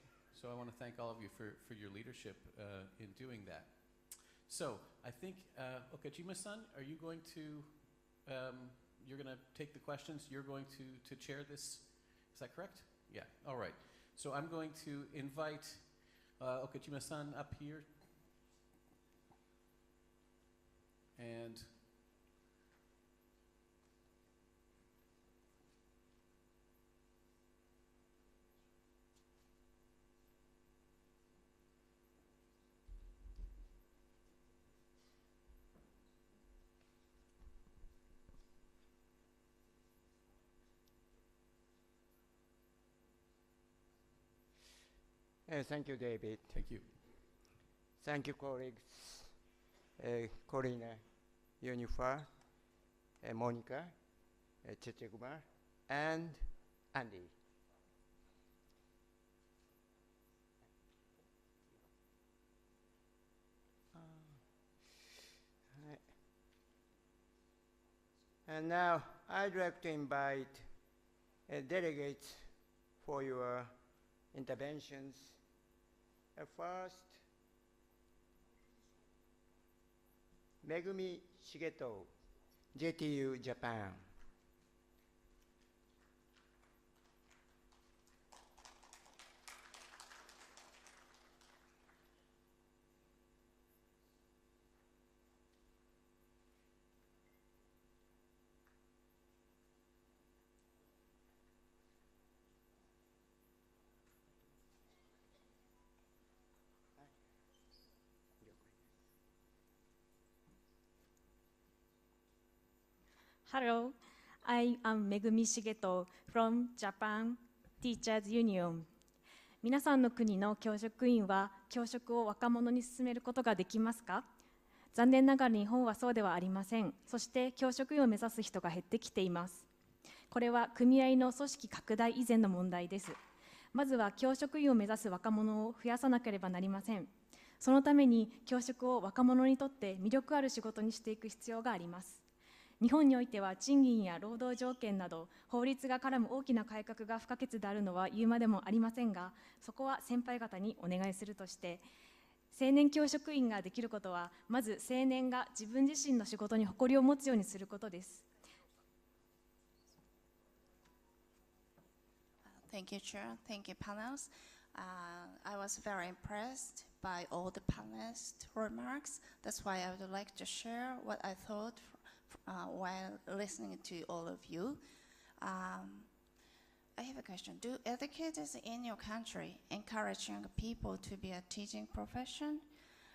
So I want to thank all of you for your leadership in doing that. So I think, Okajima-san, are you going to, you're going to take the questions, you're going to chair this, is that correct? Yeah, all right. So I'm going to invite Okajima-san up here. And thank you, David. thank you. Thank you, colleagues. Corina, Unifa, Monica, Chechegumar, and Andy. And now I'd like to invite delegates for your interventions. First, Megumi Shigeto, JTU Japan. Hello, I am Megumi Shigeto from Japan Teachers Union. 皆さんの国の教職員は教職を若者に進めることができますか？残念ながら日本はそうではありません。そして教職員を目指す人が減ってきています。これは組合の組織拡大以前の問題です。まずは教職員を目指す若者を増やさなければなりません。そのために教職を若者にとって魅力ある仕事にしていく必要があります。日本においては賃金や労働条件など法律が絡む大きな改革が不可欠であるのは言うまでもありませんが、そこは先輩方にお願いするとして、青年教職員ができることは、まず青年が自分自身の仕事に誇りを持つようにすることです。Thank you, Chair. Thank you, panels. I was very impressed by all the panelists' remarks. That's why I would like to share what I thought while listening to all of you. I have a question. Do educators in your country encourage young people to be a teaching profession?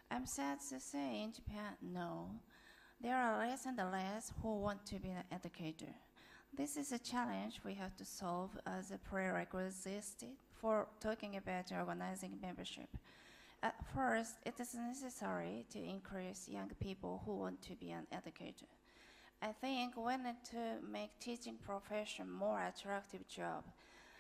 I'm sad to say in Japan, no. There are less and less who want to be an educator. This is a challenge we have to solve as a prerequisite for talking about organizing membership. At first, it is necessary to increase young people who want to be an educator. I think we need to make teaching profession more attractive job.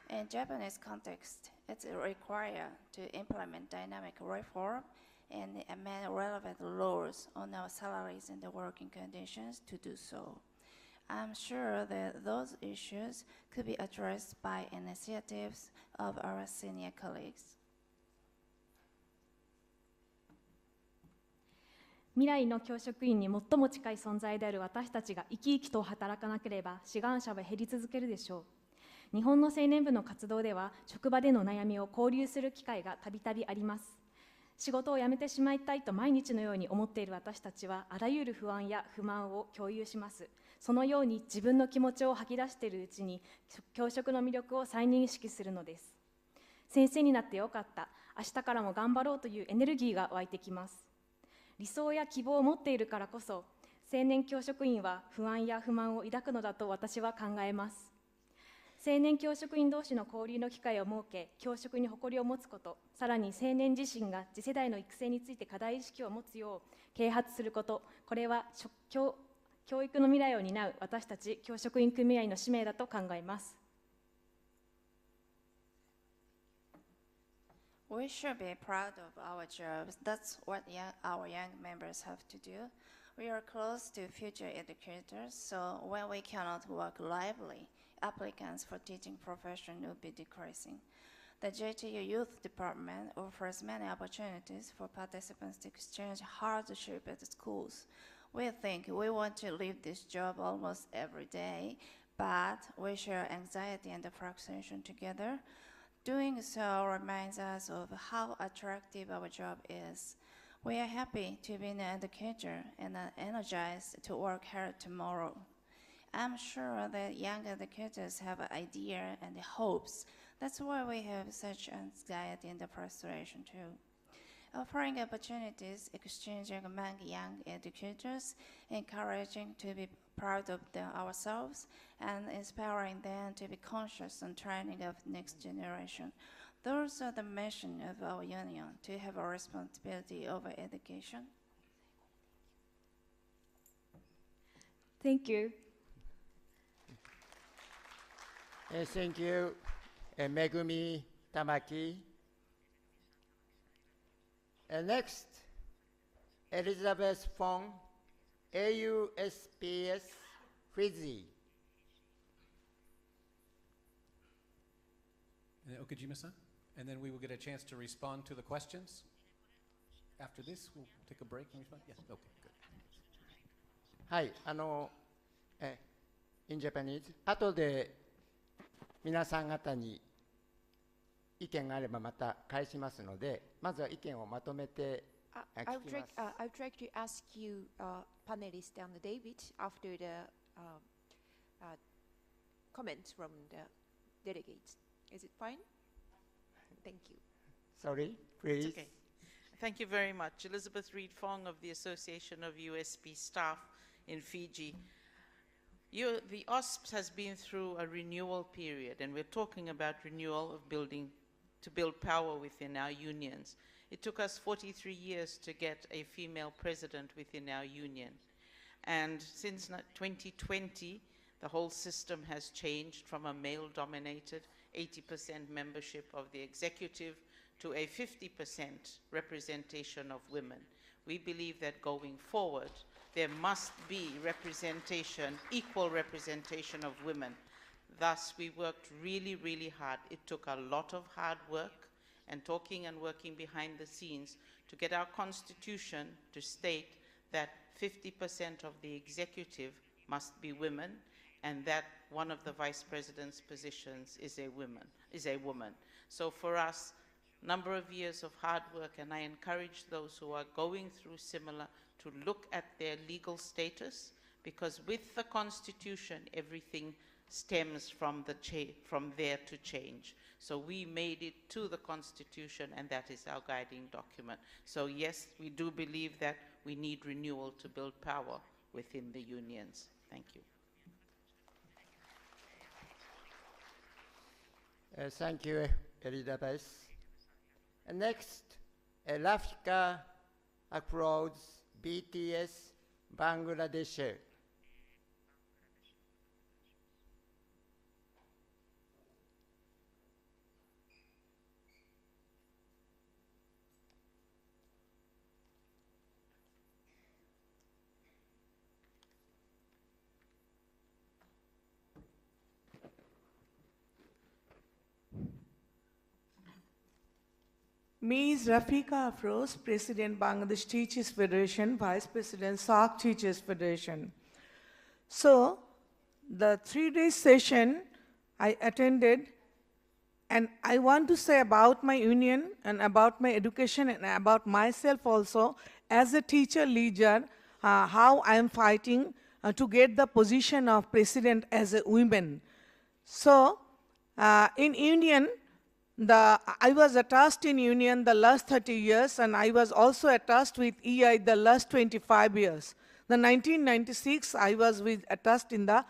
In Japanese context, it's required to implement dynamic reform and amend relevant laws on our salaries and the working conditions to do so. I'm sure that those issues could be addressed by initiatives of our senior colleagues. 未来の教職員に最も近い存在である私たちが生き生きと働かなければ志願者は減り続けるでしょう。日本の青年部の活動では職場での悩みを交流する機会がたびたびあります。仕事を辞めてしまいたいと毎日のように思っている私たちはあらゆる不安や不満を共有します。そのように自分の気持ちを吐き出しているうちに教職の魅力を再認識するのです。先生になってよかった、明日からも頑張ろうというエネルギーが湧いてきます。理想や希望を持っているからこそ青年教職員は不安や不満を抱くのだと私は考えます。青年教職員同士の交流の機会を設け、教職に誇りを持つこと、さらに青年自身が次世代の育成について課題意識を持つよう啓発すること、これは教育の未来を担う私たち教職員組合の使命だと考えます。We should be proud of our jobs. That's what our young members have to do. We are close to future educators, so when we cannot work lively, applicants for teaching profession will be decreasing. The JTU Youth Department offers many opportunities for participants to exchange hardship at schools. We think we want to leave this job almost every day, but we share anxiety and frustration together. Doing so reminds us of how attractive our job is. We are happy to be an educator and energized to work hard tomorrow. I'm sure that young educators have ideas and hopes. That's why we have such anxiety and frustration too. Offering opportunities, exchanging among young educators, encouraging to be proud of ourselves, and inspiring them to be conscious and training of next generation. Those are the mission of our union, to have a responsibility over education. Thank you. Thank you, Megumi Tamaki. Next, Elizabeth Fong, AUSPS Fiji. Okajima-san, and then we will get a chance to respond to the questions. After this, we'll take a break and respond. Yes, okay, good. はい、in Japanese。後で皆さん方に意見があればまた返しますので、まずは意見をまとめて聞きます。I would like to ask you, panelists and David, after the comments from the delegates. Is it fine? Thank you. Sorry, please. It's okay. Thank you very much. Elizabeth Reed Fong of the Association of USP Staff in Fiji. The OSPS has been through a renewal period, and we're talking about renewal of to build power within our unions. It took us 43 years to get a female president within our union. And since 2020, the whole system has changed from a male-dominated 80% membership of the executive to a 50% representation of women. We believe that going forward, there must be representation, equal representation of women. Thus, we worked really, really hard. It took a lot of hard work and talking and working behind the scenes to get our constitution to state that 50% of the executive must be women, and that one of the vice president's positions is a woman. So for us, number of years of hard work, and I encourage those who are going through similar to look at their legal status, because with the Constitution, everything stems from there to change. So we made it to the Constitution, and that is our guiding document. So yes, we do believe that we need renewal to build power within the unions. Thank you. Thank you, Elizabeth. Next, Rafika applauds BTS Bangladesh. Ms. Rafika Afroz, President Bangladesh Teachers Federation, Vice President SAC Teachers Federation. So, the 3-day session I attended, and I want to say about my union and about my education and about myself also as a teacher leader, how I am fighting to get the position of president as a woman. So, in union, I was attached in union the last 30 years, and I was also attached with EI the last 25 years. The 1996, I was attached in the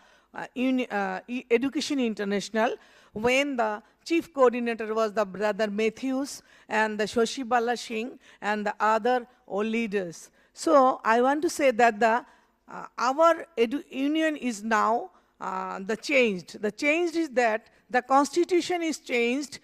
Education International, when the chief coordinator was the brother Matthews and the Shoshibala Singh and the other old leaders. So I want to say that our union is now the changed. The change is that the constitution is changed.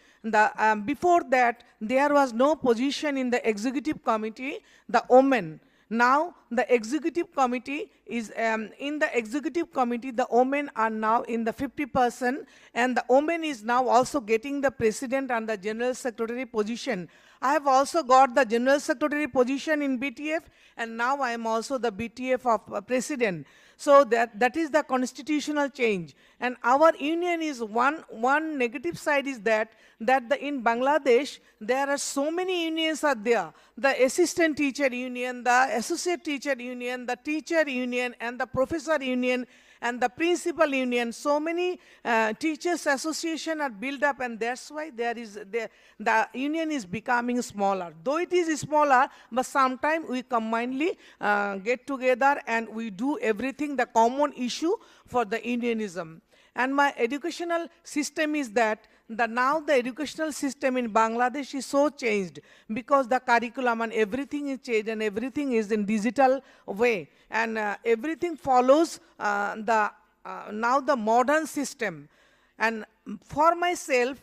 Before that, there was no position in the executive committee, the women. Now, the executive committee is, in the executive committee, the women are now in the 50%, and the women is now also getting the president and the general secretary position. I have also got the general secretary position in BTF, and now I am also the BTF of president. So that is the constitutional change. And our union is one negative side is that in Bangladesh, there are so many unions are there. The assistant teacher union, the associate teacher union, the teacher union, and the professor union, and the principal union. So many teachers association are built up, and that's why the union is becoming smaller. Though it is smaller, but sometimes we combinedly get together and we do everything, the common issue for the unionism. And my educational system is that now the educational system in Bangladesh is so changed, because the curriculum and everything is changed and everything is in digital way. And everything follows now the modern system. And for myself,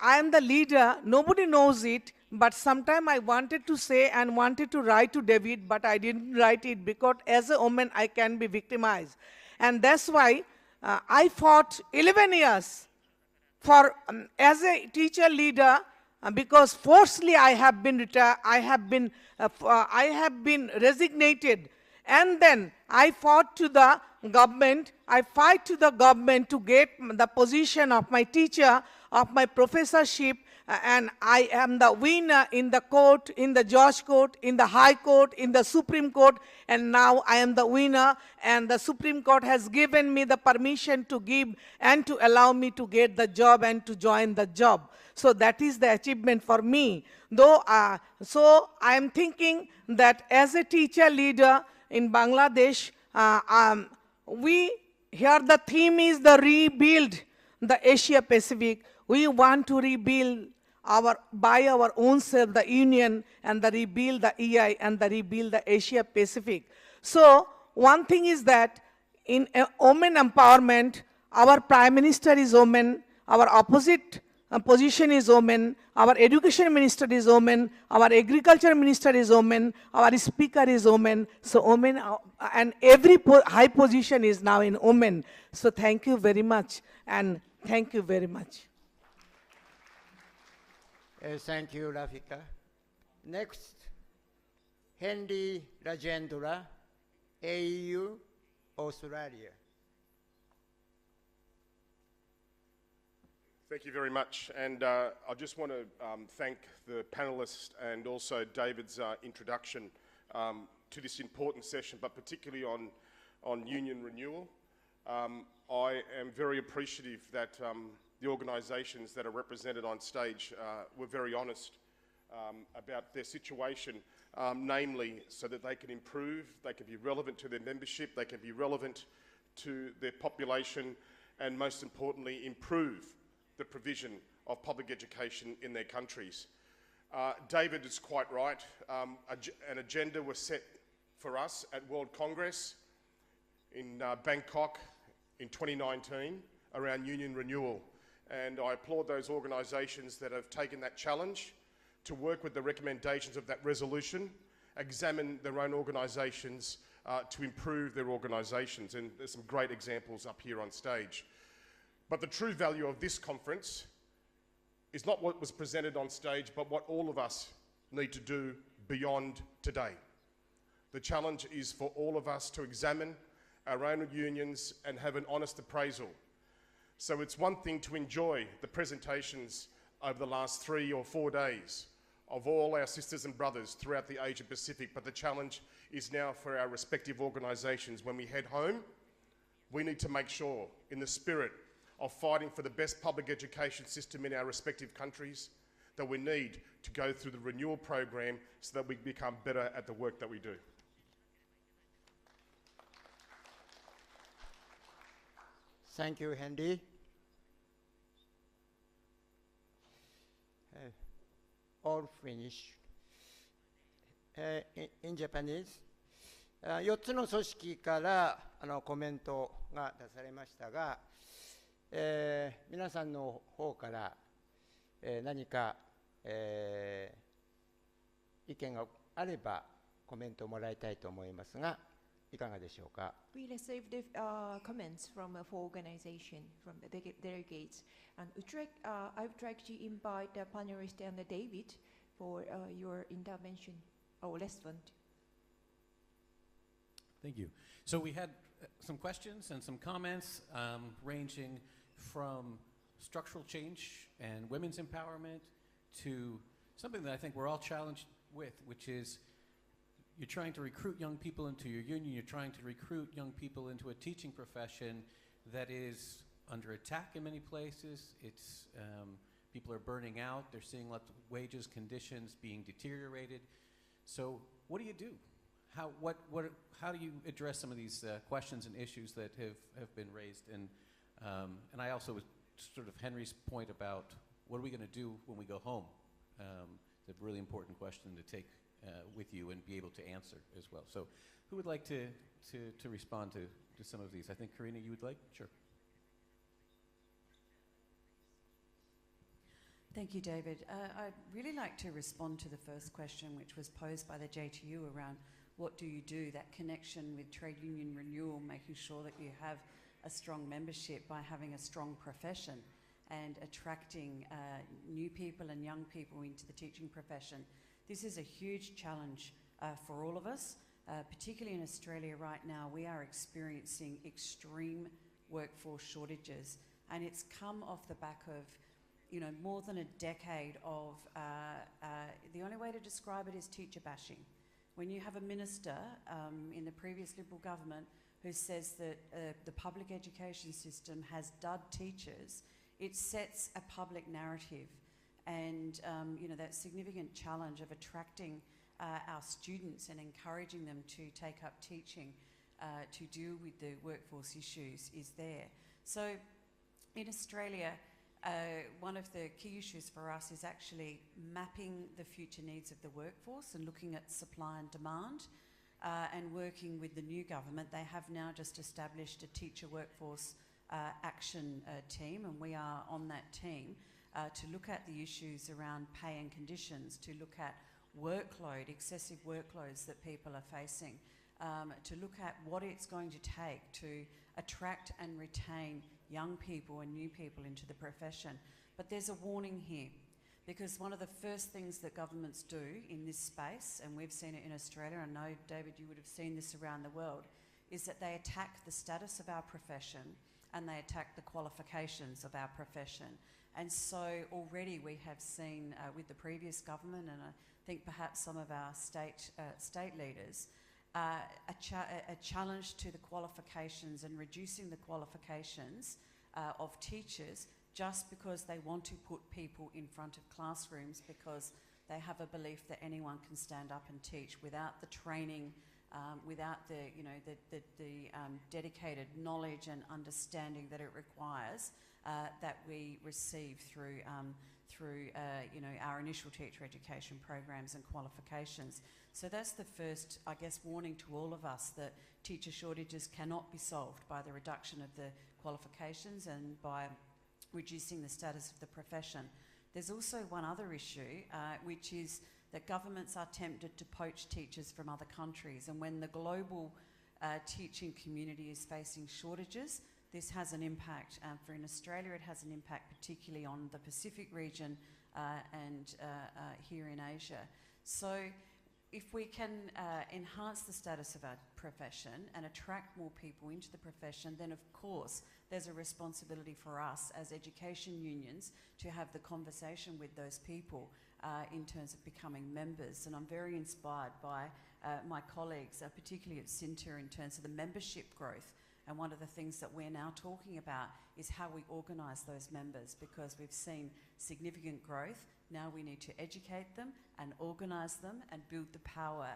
I am the leader. Nobody knows it. But sometime I wanted to say and wanted to write to David, but I didn't write it because as a woman I can be victimized. And that's why I fought 11 years for as a teacher leader, because forcibly I have been retired, I have been resignated, and then I fought to the government. I fight to the government to get the position of my teacher, of my professorship, and I am the winner in the court, in the judge court, in the high court, in the Supreme Court, and now I am the winner, and the Supreme Court has given me the permission to give and to allow me to get the job and to join the job. So that is the achievement for me. Though, so I am thinking that as a teacher leader in Bangladesh, here the theme is the rebuild the Asia Pacific. We want to rebuild by our own self the union, and the rebuild the EI, and the rebuild the Asia Pacific. So one thing is that in women empowerment, our Prime Minister is woman, our opposite position is women, our education minister is women, our agriculture minister is women, our speaker is women. So women, and every high position is now in women. So thank you very much, and thank you very much. Thank you, Rafika. Next, Henry Rajendra, AU, Australia. Thank you very much, and I just want to thank the panellists and also David's introduction to this important session, but particularly on union renewal. I am very appreciative that the organisations that are represented on stage were very honest about their situation, namely so that they can improve, they can be relevant to their membership, they can be relevant to their population, and most importantly, improve the provision of public education in their countries. David is quite right. An agenda was set for us at World Congress in Bangkok in 2019 around union renewal. And I applaud those organisations that have taken that challenge to work with the recommendations of that resolution, examine their own organisations to improve their organisations. And there's some great examples up here on stage. But the true value of this conference is not what was presented on stage, but what all of us need to do beyond today. The challenge is for all of us to examine our own unions and have an honest appraisal. So it's one thing to enjoy the presentations over the last 3 or 4 days of all our sisters and brothers throughout the Asia Pacific, but the challenge is now for our respective organisations. When we head home, we need to make sure, in the spirit of fighting for the best public education system in our respective countries, that we need to go through the renewal program so that we become better at the work that we do. Thank you, Henry. All finished. In Japanese, 4つの組織からコメントが出されましたが、皆さんの方から、何か、意見があればコメントをもらいたいと思いますが、いかがでしょうか。We received comments from four organizations, from the delegates. And I would like to invite the panelists and David for your intervention or response. Thank you. So we had some questions and some comments ranging from structural change and women's empowerment to something that I think we're all challenged with, which is you're trying to recruit young people into your union, you're trying to recruit young people into a teaching profession that is under attack in many places. It's, people are burning out, they're seeing lots of wages, conditions being deteriorated. So what do you do? How do you address some of these questions and issues that have been raised? And I also was sort of Henry's point about what are we going to do when we go home? It's a really important question to take with you and be able to answer as well. So who would like to respond to some of these? I think, Karina, you would like? Sure. Thank you, David. I'd really like to respond to the first question, which was posed by the JTU around what do you do, that connection with trade union renewal, making sure that you have a strong membership by having a strong profession and attracting new people and young people into the teaching profession. This is a huge challenge for all of us, particularly in Australia right now. We are experiencing extreme workforce shortages, and it's come off the back of more than a decade of, the only way to describe it is teacher bashing. When you have a minister in the previous Liberal government who says that the public education system has dud teachers, it sets a public narrative. And that significant challenge of attracting our students and encouraging them to take up teaching to deal with the workforce issues is there. So in Australia, one of the key issues for us is actually mapping the future needs of the workforce and looking at supply and demand and working with the new government. They have now just established a teacher workforce action team, and we are on that team to look at the issues around pay and conditions, to look at workload, excessive workloads that people are facing, to look at what it's going to take to attract and retain young people and new people into the profession. But there's a warning here, because one of the first things that governments do in this space, and we've seen it in Australia, I know, David, you would have seen this around the world, is that they attack the status of our profession and they attack the qualifications of our profession. And so already we have seen with the previous government, and I think perhaps some of our state leaders, a challenge to the qualifications and reducing the qualifications of teachers just because they want to put people in front of classrooms, because they have a belief that anyone can stand up and teach without the training, without the dedicated knowledge and understanding that it requires, that we receive through our initial teacher education programs and qualifications. So that's the first, I guess, warning to all of us, that teacher shortages cannot be solved by the reduction of the qualifications and by reducing the status of the profession. There's also one other issue, which is that governments are tempted to poach teachers from other countries, and when the global teaching community is facing shortages, this has an impact. For in Australia, it has an impact particularly on the Pacific region and here in Asia. So if we can enhance the status of our profession and attract more people into the profession, then of course there's a responsibility for us as education unions to have the conversation with those people in terms of becoming members. And I'm very inspired by my colleagues, particularly at CINTA, in terms of the membership growth. And one of the things that we're now talking about is how we organise those members, because we've seen significant growth. Now we need to educate them and organise them and build the power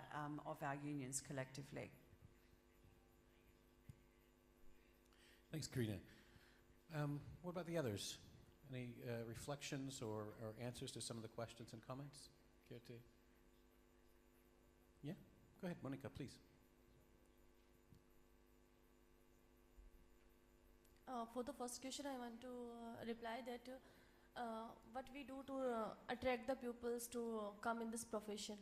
of our unions collectively. Thanks, Karina. What about the others? Any reflections or answers to some of the questions and comments? Care to? Yeah? Go ahead, Monica, please. For the first question, I want to reply that what we do to attract the pupils to come in this profession.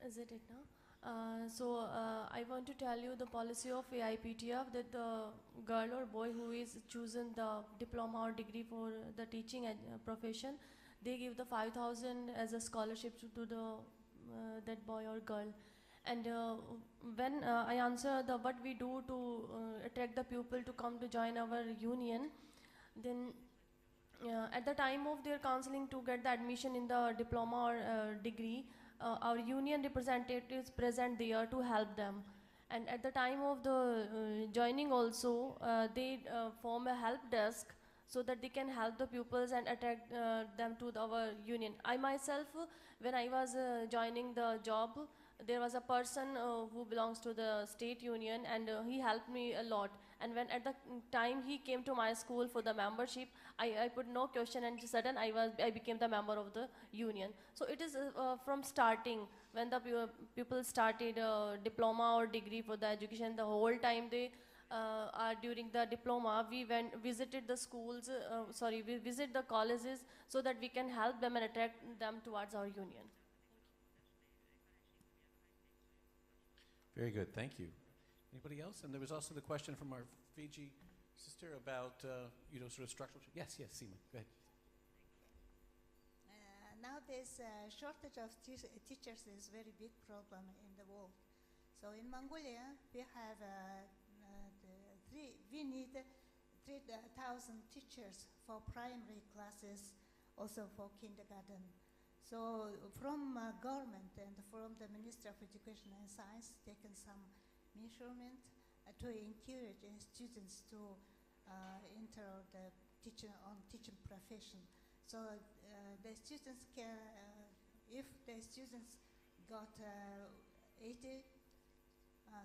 Is it now? So I want to tell you the policy of AIPTF, that the girl or boy who is chosen the diploma or degree for the teaching profession, they give the 5,000 as a scholarship to the that boy or girl. And when I answer the what we do to attract the pupil to come to join our union, then at the time of their counseling to get the admission in the diploma or degree, our union representatives present there to help them. And at the time of the joining also, they form a help desk so that they can help the pupils and attract them to our union. I myself, when I was joining the job, there was a person who belongs to the state union, and he helped me a lot. And when at the time he came to my school for the membership, I put no question, and sudden I became the member of the union. So it is from starting, when the people started diploma or degree for the education, the whole time they during the diploma, we visited the schools, we visit the colleges so that we can help them and attract them towards our union. Very good, thank you. Anybody else? And there was also the question from our Fiji sister about, sort of structural. Yes, Seema, go ahead. Nowadays, shortage of teachers is a very big problem in the world. So in Mongolia, we have we need 3,000 teachers for primary classes, also for kindergarten. So from government and from the Ministry of Education and Science, taken some measurement to encourage students to enter the teaching profession. So the students can, if the students got 80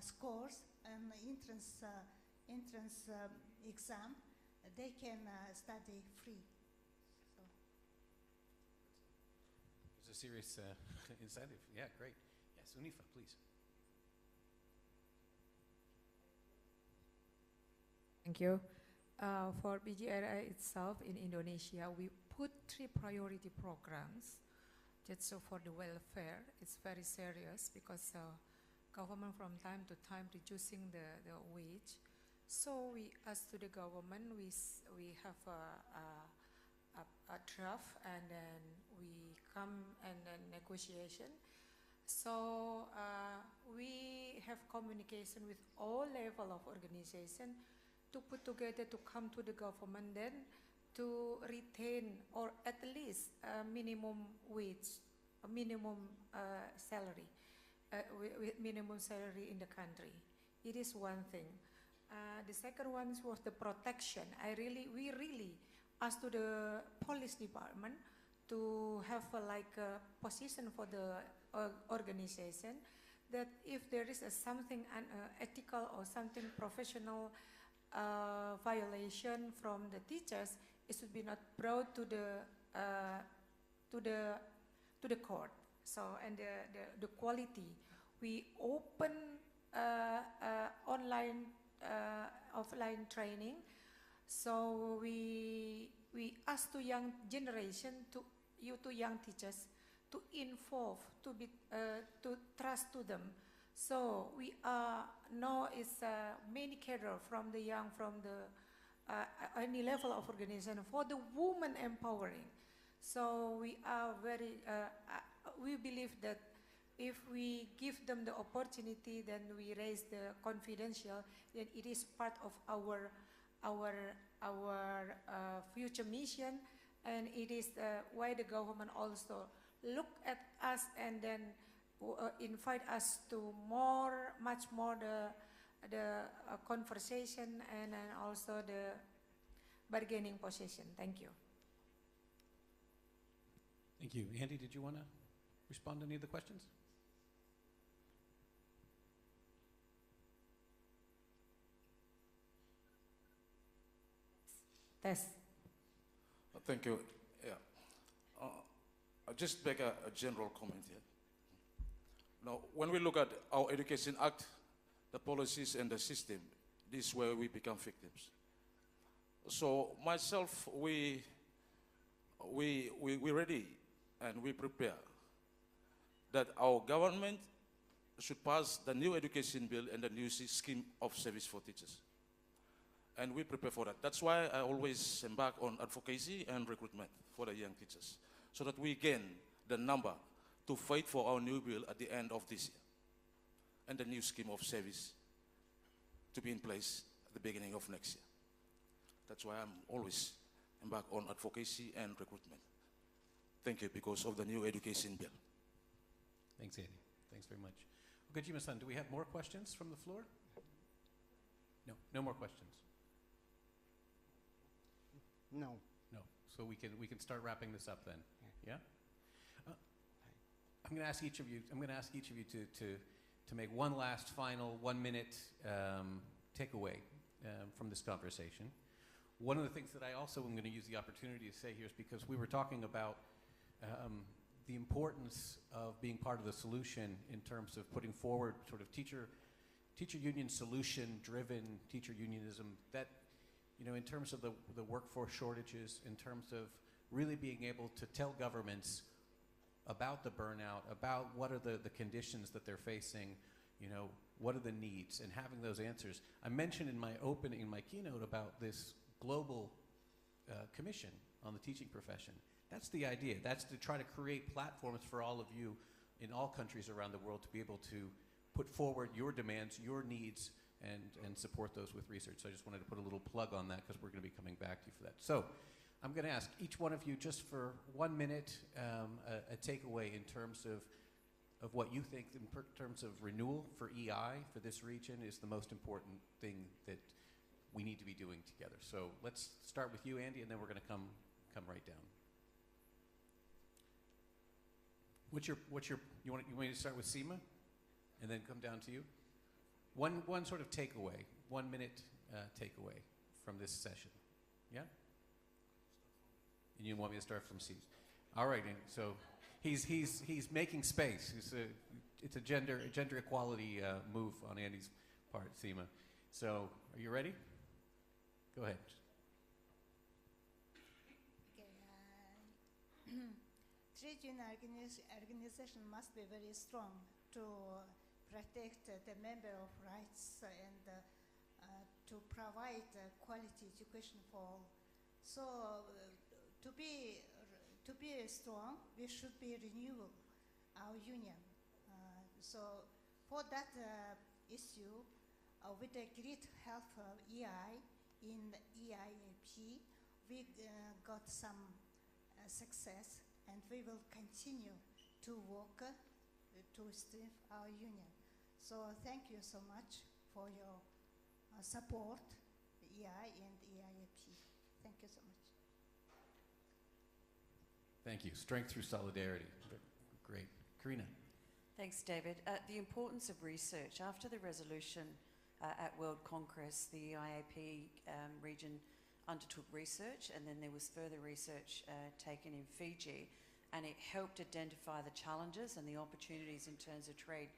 scores and entrance exam, they can study free. It's a serious incentive. Yeah, great. Yes, Unifa, please. Thank you. For BGRI itself in Indonesia, we put 3 priority programs just for the welfare. It's very serious because government from time to time reducing the wage. So we asked to the government, we have a draft, and then we come and then negotiation. So we have communication with all level of organization to put together to come to the government, then to retain or at least a minimum wage, a minimum salary, with minimum salary in the country. It is one thing. The second one was the protection. We really asked to the police department to have like a position for the organization, that if there is something unethical or something professional violation from the teachers, it should be not brought to the court. So, and the quality, we open online offline training. So we ask to young generation, to young teachers, to involve, to trust to them. So we know it's many cadre from the young, from the any level of organization for the women empowering. So we are very, we believe that if we give them the opportunity, then we raise the confidential, then it is part of our future mission, and it is why the government also look at us and then invite us to much more the conversation and also the bargaining position. Thank you. Thank you. Andy, did you want to respond to any of the questions? Yes. Thank you. Yeah. I'll just make a general comment here. Now, when we look at our Education Act, the policies and the system, this is where we become victims. So myself, we ready and we prepare that our government should pass the new education bill and the new scheme of service for teachers. And we prepare for that. That's why I always embark on advocacy and recruitment for the young teachers, so that we gain the number to fight for our new bill at the end of this year, and the new scheme of service to be in place at the beginning of next year. That's why I'm always embark on advocacy and recruitment. Thank you, because of the new education bill. Thanks, Andy. Thanks very much. Okajima-san, do we have more questions from the floor? No, no more questions. No. No. So we can start wrapping this up then. Yeah. I'm going to ask each of you. To make one last final 1 minute takeaway from this conversation. One of the things that I also am going to use the opportunity to say here is because we were talking about the importance of being part of the solution in terms of putting forward sort of teacher union solution-driven teacher unionism, that, you know, in terms of the workforce shortages, in terms of really being able to tell governments about the burnout, about what are the conditions that they're facing, you know, what are the needs, and having those answers. I mentioned in my opening, in my keynote, about this global commission on the teaching profession. That's the idea. That's to try to create platforms for all of you in all countries around the world to be able to put forward your demands, your needs, and support those with research. So I just wanted to put a little plug on that because we're going to be coming back to you for that. So I'm going to ask each one of you just for 1 minute a takeaway in terms of what you think in terms of renewal for EI for this region is the most important thing that we need to be doing together. So let's start with you, Andy, and then we're going to come right down. You want me to start with Seema and then come down to you? One sort of takeaway, 1 minute takeaway from this session. Yeah? And you want me to start from Seema? All right, so he's making space. It's a gender equality move on Andy's part, Seema. So are you ready? Go ahead. trade union organization must be very strong to protect the member of rights and to provide quality education for all. So to be strong, we should be renewal our union. So for that issue, with the great help of EI in EIAP, we got some success, and we will continue to work to strengthen our union. So thank you so much for your support, EI and EIAP. Thank you so much. Thank you. Strength through solidarity. Great. Karina. Thanks, David. The importance of research. After the resolution at World Congress, the EIAP region undertook research, and then there was further research taken in Fiji, and it helped identify the challenges and the opportunities in terms of trade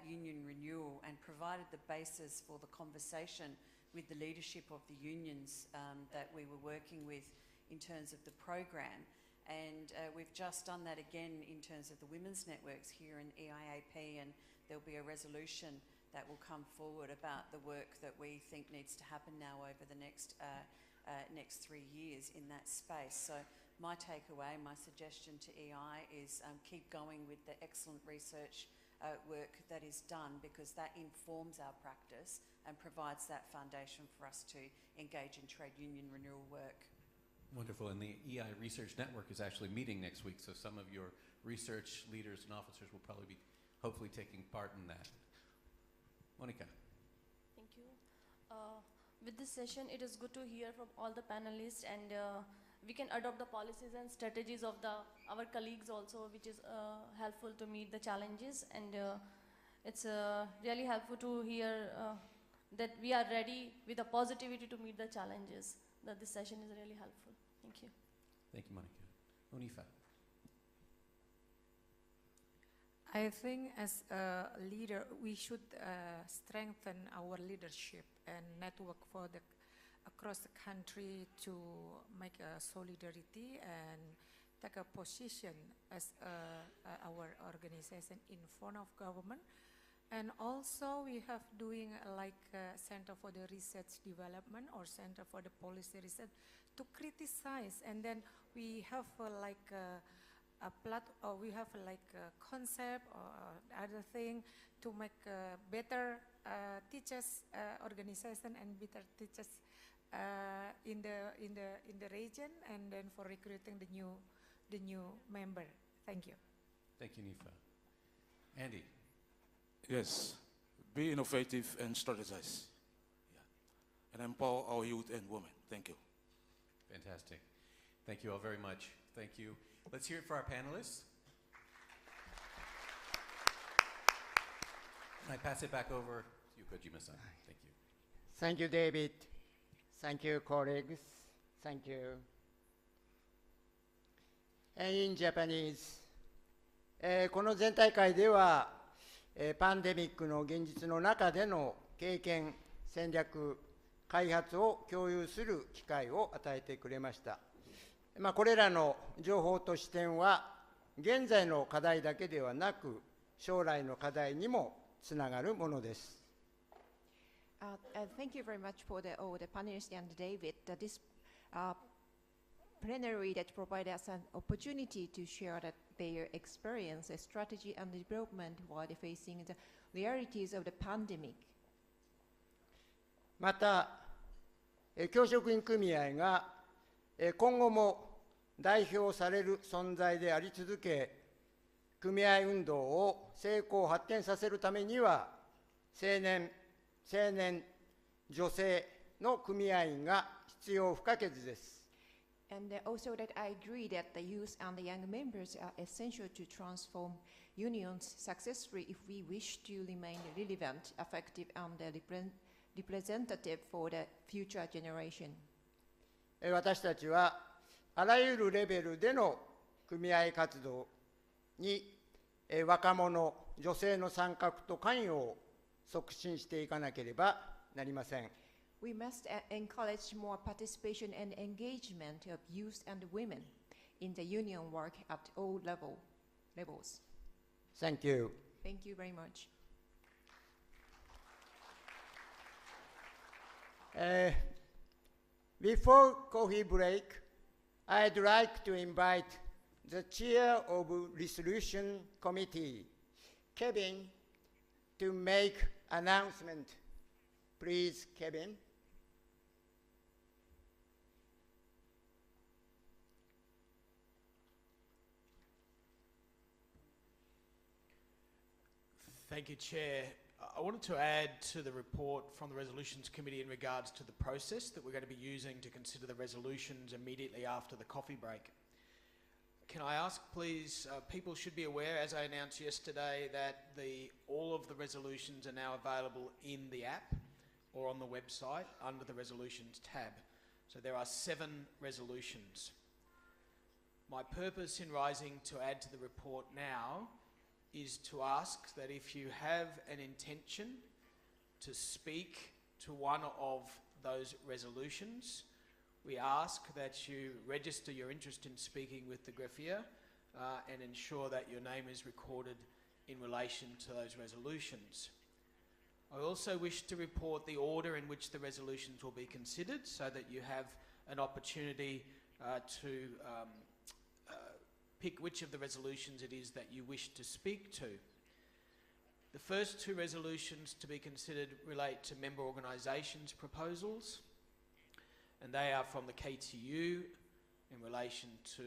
union renewal, and provided the basis for the conversation with the leadership of the unions that we were working with in terms of the program. And we've just done that again in terms of the women's networks here in EIAP, and there'll be a resolution that will come forward about the work that we think needs to happen now over the next 3 years in that space. So my takeaway, my suggestion to EI is keep going with the excellent research work that is done, because that informs our practice and provides that foundation for us to engage in trade union renewal work. Wonderful. And the EI Research Network is actually meeting next week, so some of your research leaders and officers will probably be hopefully taking part in that. Monica. Thank you. With this session, it is good to hear from all the panelists, and we can adopt the policies and strategies of our colleagues also, which is helpful to meet the challenges. And it's really helpful to hear that we are ready with a positivity to meet the challenges. That this session is really helpful. Thank you. Thank you, Monica. Unifa. I think as a leader, we should strengthen our leadership and network for across the country to make a solidarity and take a position as our organization in front of government. And also we have doing like Center for the Research Development or Center for the Policy Research to criticize, and then we have we have like a concept or other thing to make better teachers organization and better teachers in the region, and then for recruiting the new member. Thank you. Thank you, Nifa. Andy. Yes, be innovative and strategize. Yeah. And empower our youth and women. Thank you. Fantastic. Thank you all very much. Thank you. Let's hear it for our panelists. I pass it back over to you, Kojima-san. Thank you. Thank you, David. Thank you, colleagues. Thank you. In Japanese, この全体会では、パンデミックの現実の中での経験、戦略、開発を共有する機会を与えてくれました。これらの情報と視点は、現在の課題だけではなく、将来の課題にもつながるものです。Thank you very much for all the panelists and David. This plenary that provided us an opportunity to share their experience, strategy and development while facing the realities of the pandemic. また、教職員組合が今後も代表される存在であり続け、組合運動を成功発展させるためには、青年、女性の組合員が必要不可欠です。And also that I agree that the youth and the young members are essential to transform unions successfully if we wish to remain relevant, effective, and representative for the future generation. 私たちはあらゆるレベルでの組合活動に若者、女性の参画と関与を促進していかなければなりません。We must encourage more participation and engagement of youth and women in the union work at all levels. Thank you. Thank you very much. Before coffee break, I'd like to invite the chair of resolution committee, Kevin, to make announcement. Please, Kevin. Thank you, Chair. I wanted to add to the report from the Resolutions Committee in regards to the process that we're going to be using to consider the resolutions immediately after the coffee break. Can I ask, please, people should be aware, as I announced yesterday, that all of the resolutions are now available in the app or on the website under the Resolutions tab. So there are 7 resolutions. My purpose in rising to add to the report now is to ask that if you have an intention to speak to one of those resolutions, we ask that you register your interest in speaking with the greffier and ensure that your name is recorded in relation to those resolutions. I also wish to report the order in which the resolutions will be considered so that you have an opportunity to pick which of the resolutions it is that you wish to speak to. The first 2 resolutions to be considered relate to member organisations proposals, and they are from the KTU in relation to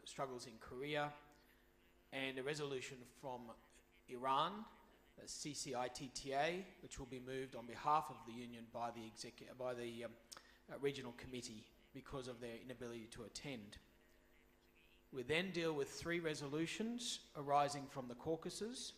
struggles in Korea, and a resolution from Iran, the CCITTA, which will be moved on behalf of the union by the regional committee because of their inability to attend. We then deal with 3 resolutions arising from the caucuses,